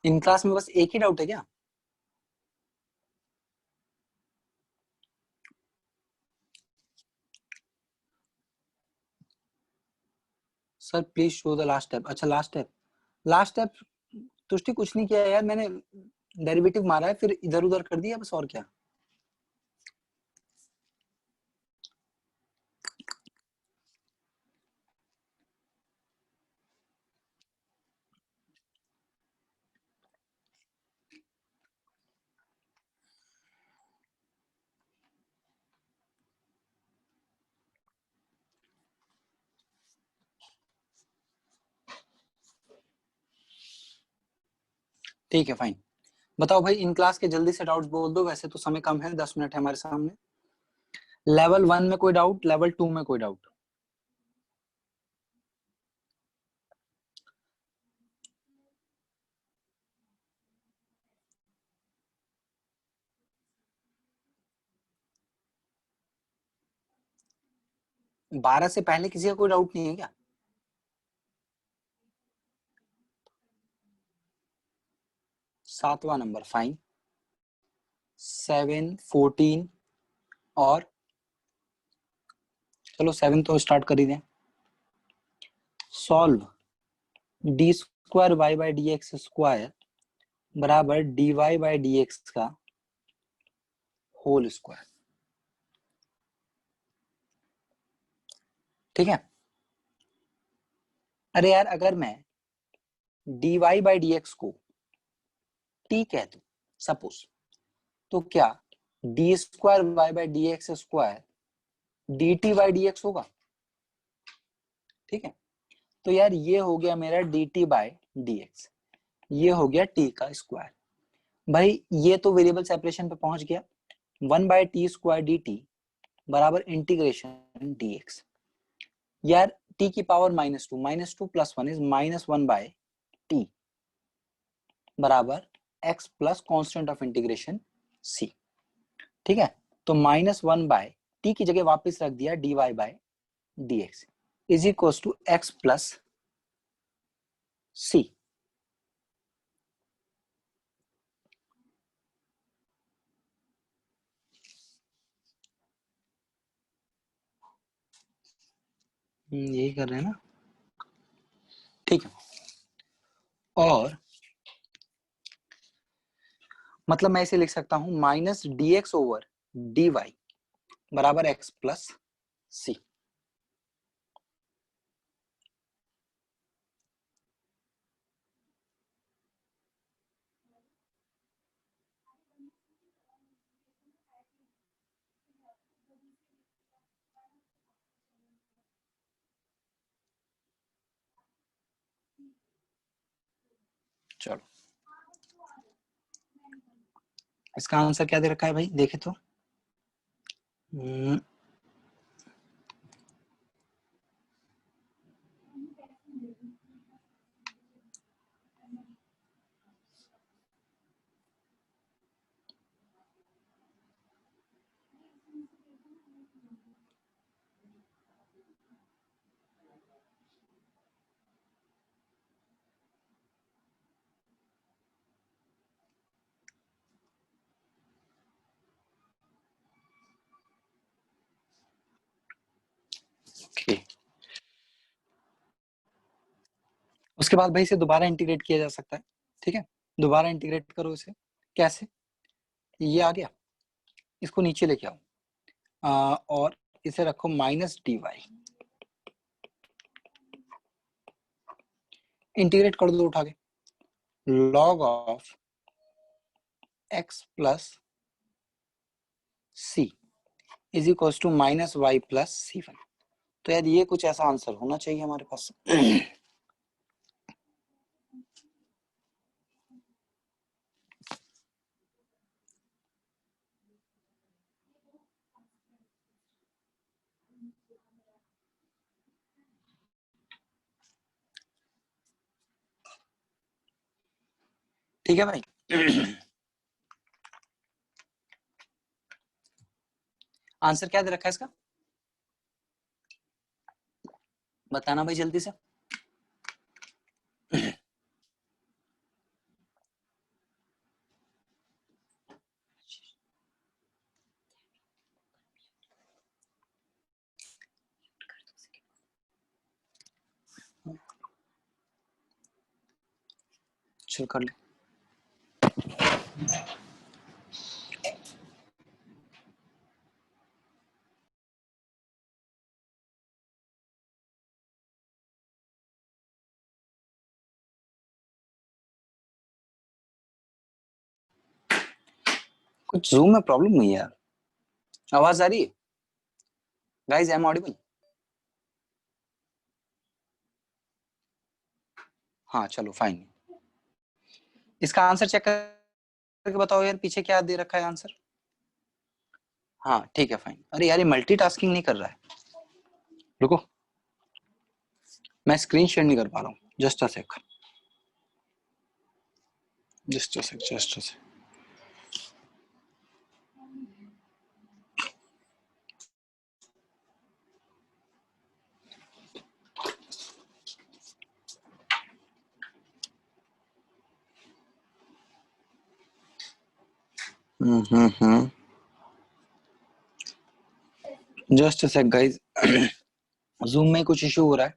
इन क्लास में बस एक ही डाउट है क्या? Sir please show the last step. अच्छा लास्ट स्टेप, लास्ट स्टेप तुष्टि कुछ नहीं किया यार, मैंने डेरिवेटिव मारा है फिर इधर उधर कर दिया बस, और क्या। ठीक है फाइन। बताओ भाई इन क्लास के जल्दी से डाउट्स बोल दो, वैसे तो समय कम है, 10 मिनट है हमारे सामने। लेवल 1 में कोई डाउट, लेवल 2 में कोई डाउट? बारह से पहले किसी का कोई डाउट नहीं है क्या? 7वां नंबर फाइन। 7, 14 और चलो 7 तो स्टार्ट कर ही दें। Solve d square y by d x square बराबर d y by d x का होल स्क्वायर। ठीक है। अरे यार अगर मैं d y by d x को टी कह दूं सपोज, तो क्या d square y by d x square d t by d x होगा? ठीक है, तो यार ये हो गया मेरा d t by d x, ये हो गया टी का स्क्वायर। भाई ये तो वेरिएबल सेपरेशन पे पहुंच गया। 1/t² dt बराबर इंटीग्रेशन dx। यार t की पावर -2, -2 + 1 इज -1/t बराबर x plus constant of integration c। ठीक है, तो -1/t की जगह वापस रख दिया dy by dx is equal to x plus c। यही कर रहे हैं ना? ठीक है, और मतलब मैं इसे लिख सकता हूं -dx/dy बराबर x प्लस सी। चलो इसका आंसर क्या दे रखा है भाई, देखे तो। ओके, उसके बाद भाई इसे दोबारा इंटीग्रेट किया जा सकता है। ठीक है, दोबारा इंटीग्रेट करो इसे। कैसे, ये आ गया, इसको नीचे लेके आओ और इसे रखो माइनस डी वाई, इंटीग्रेट कर दो उठा के। Log of x plus c is equal to minus y plus c one. तो यार ये कुछ ऐसा आंसर होना चाहिए हमारे पास। ठीक है भाई। आंसर क्या दे रखा है इसका, बताना भाई जल्दी से। चल कर ले। कुछ जूम में प्रॉब्लम हुई है यार, आवाज आ रही है गाइस, एम ऑडिबल? हाँ चलो फाइन। इसका आंसर चेक करके बताओ यार, पीछे क्या दे रखा है आंसर। हाँ ठीक है फाइन। अरे यार ये मल्टीटास्किंग नहीं कर रहा है, रुको मैं स्क्रीन शेयर नहीं कर पा रहा हूँ, just a sec, just a sec, just a sec. Just a sec guys, zoom में कुछ इशू हो रहा है।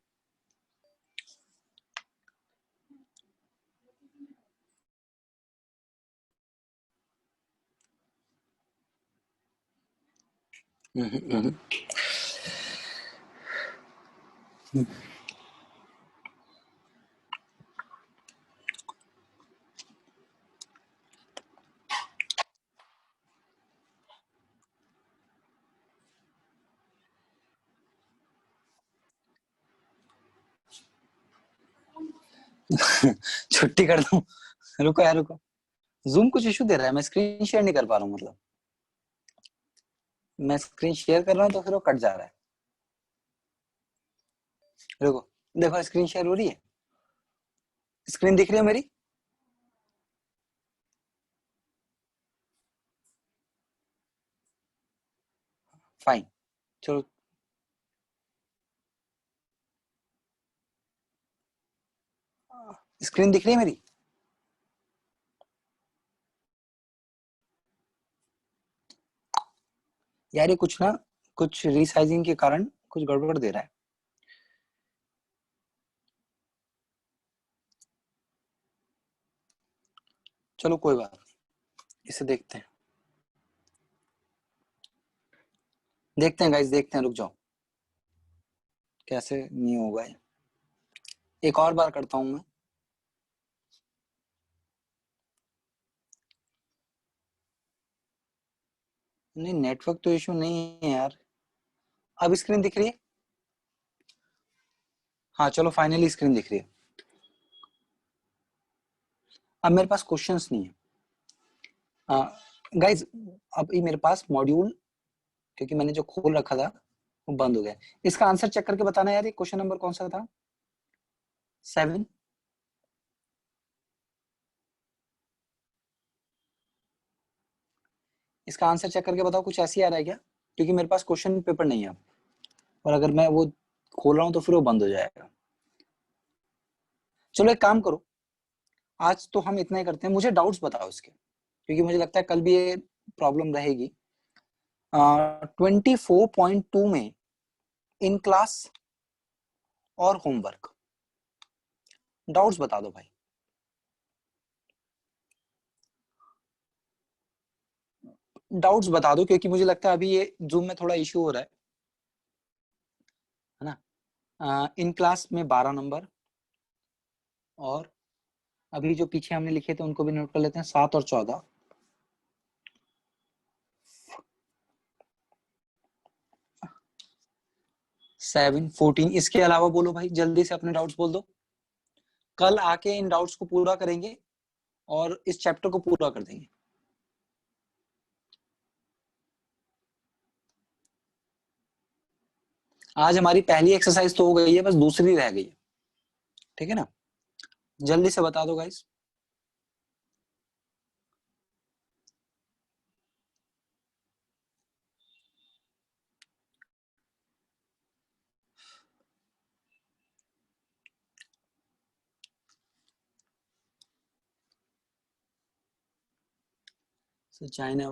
छुट्टी कर दूं? रुको यार रुको, जूम कुछ इशू दे रहा है, मैं स्क्रीन शेयर नहीं कर पा रहा हूँ, मतलब मैं स्क्रीन शेयर कर रहा हूँ तो फिर वो कट जा रहा है। रुको, देखो स्क्रीन शेयर हो रही है, स्क्रीन दिख रही है मेरी? फाइन, चलो स्क्रीन दिख रही है मेरी? यार ये कुछ ना, कुछ रीसाइजिंग के कारण कुछ गड़बड़ दे रहा है। चलो कोई बात, इसे देखते हैं। देखते हैं गाइस, देखते हैं, रुक जाओ, कैसे नहीं होगा ये। एक और बार करता हूं मैं। नहीं, नेटवर्क तो इशू नहीं है यार। अब स्क्रीन दिख रही है? हाँ चलो, फाइनली स्क्रीन दिख रही है। अब मेरे पास क्वेश्चंस नहीं है गाइज। अब ये मेरे पास मॉड्यूल, क्योंकि मैंने जो खोल रखा था वो बंद हो गया। इसका आंसर चेक करके बताना यार, ये क्वेश्चन नंबर कौन सा था? 7। इसका आंसर चेक करके बताओ, कुछ ऐसी आ रहा है क्या? क्योंकि मेरे पास क्वेश्चन पेपर नहीं है अब, और अगर मैं वो खोल रहा हूँ तो फिर वो बंद हो जाएगा। चलो एक काम करो, आज तो हम इतना ही करते हैं, मुझे डाउट्स बताओ इसके, क्योंकि मुझे लगता है कल भी ये प्रॉब्लम रहेगी। 24.2 में इन क्लास और होमवर्क, डाउट्स बता दो भाई। डाउट्स बता दो, क्योंकि मुझे लगता है अभी ये जूम में थोड़ा इश्यू हो रहा है ना। इन क्लास में 12 नंबर, और अभी जो पीछे हमने लिखे थे उनको भी नोट कर लेते हैं, 7 और 14। 7, 14। इसके अलावा बोलो भाई, जल्दी से अपने डाउट्स बोल दो। कल आके इन डाउट्स को पूरा करेंगे और इस चैप्टर को पूरा कर देंगे। आज हमारी पहली एक्सरसाइज तो हो गई है, बस दूसरी रह गई है, ठीक है ना? जल्दी से बता दो गाइस। चाइना,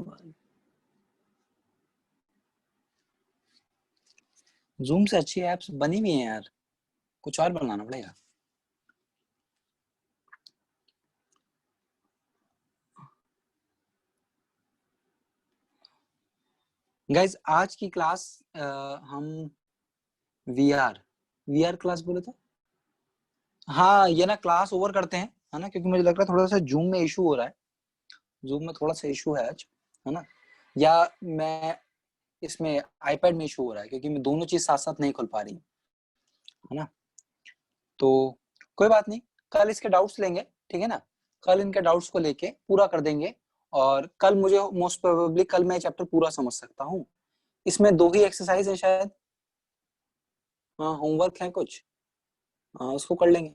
जूम से अच्छी एप्स बनी हुई हैं यार, कुछ और बनाना पड़ेगा। गाइस आज की क्लास हम वीआर क्लास बोले थे। हाँ, ये ना क्लास ओवर करते हैं, है ना, क्योंकि मुझे लग रहा है थोड़ा सा जूम में इशू हो रहा है। जूम में थोड़ा सा इशू है आज, है ना? या मैं इसमें आईपैड में इशू हो रहा है, क्योंकि मैं दोनों चीज साथ साथ नहीं खोल पा रही, है ना? तो कोई बात नहीं, कल इसके डाउट्स लेंगे, ठीक है ना? कल इनके डाउट्स को लेके पूरा कर देंगे, और कल मुझे मोस्ट प्रोबेबली कल मैं चैप्टर पूरा समझ सकता हूँ। इसमें 2 ही एक्सरसाइज है शायद। हाँ, होमवर्क है कुछ। हाँ, उसको कर लेंगे।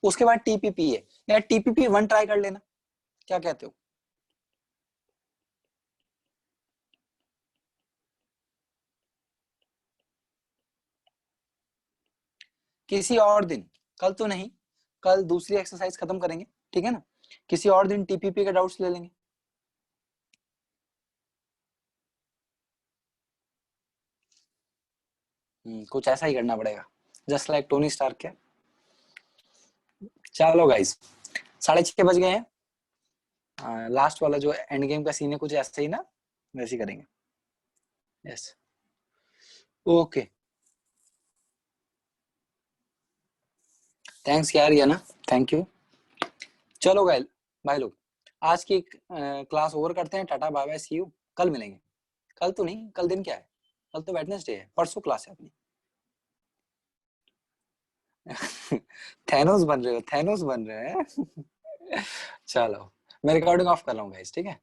उसके बाद टीपीपी है, या टीपीपी 1 ट्राई कर लेना, क्या कहते हो? किसी और दिन, कल तो नहीं, कल दूसरी एक्सरसाइज खत्म करेंगे, ठीक है ना? किसी और दिन टीपीपी के डाउट्स ले लेंगे। कुछ ऐसा ही करना पड़ेगा, जस्ट लाइक टोनी स्टार्क के। चलो गाइस, 6:30 बज गए हैं। लास्ट वाला जो एंड गेम का सीन है कुछ ऐसा ही ना, वैसे ही करेंगे। यस, ओके, थैंक्स यार, ये ना, थैंक यू। चलो गाइल भाई लोग, आज की क्लास ओवर करते हैं। Tata bye bye, see you. कल मिलेंगे। कल तो नहीं, कल दिन क्या है? कल तो वेडनेसडे है, परसों क्लास है अपनी। थैनोस बन रहे हो, थैनोस बन रहे हैं। चलो, मैं रिकॉर्डिंग ऑफ कर रहा हूँ गाइस, ठीक है?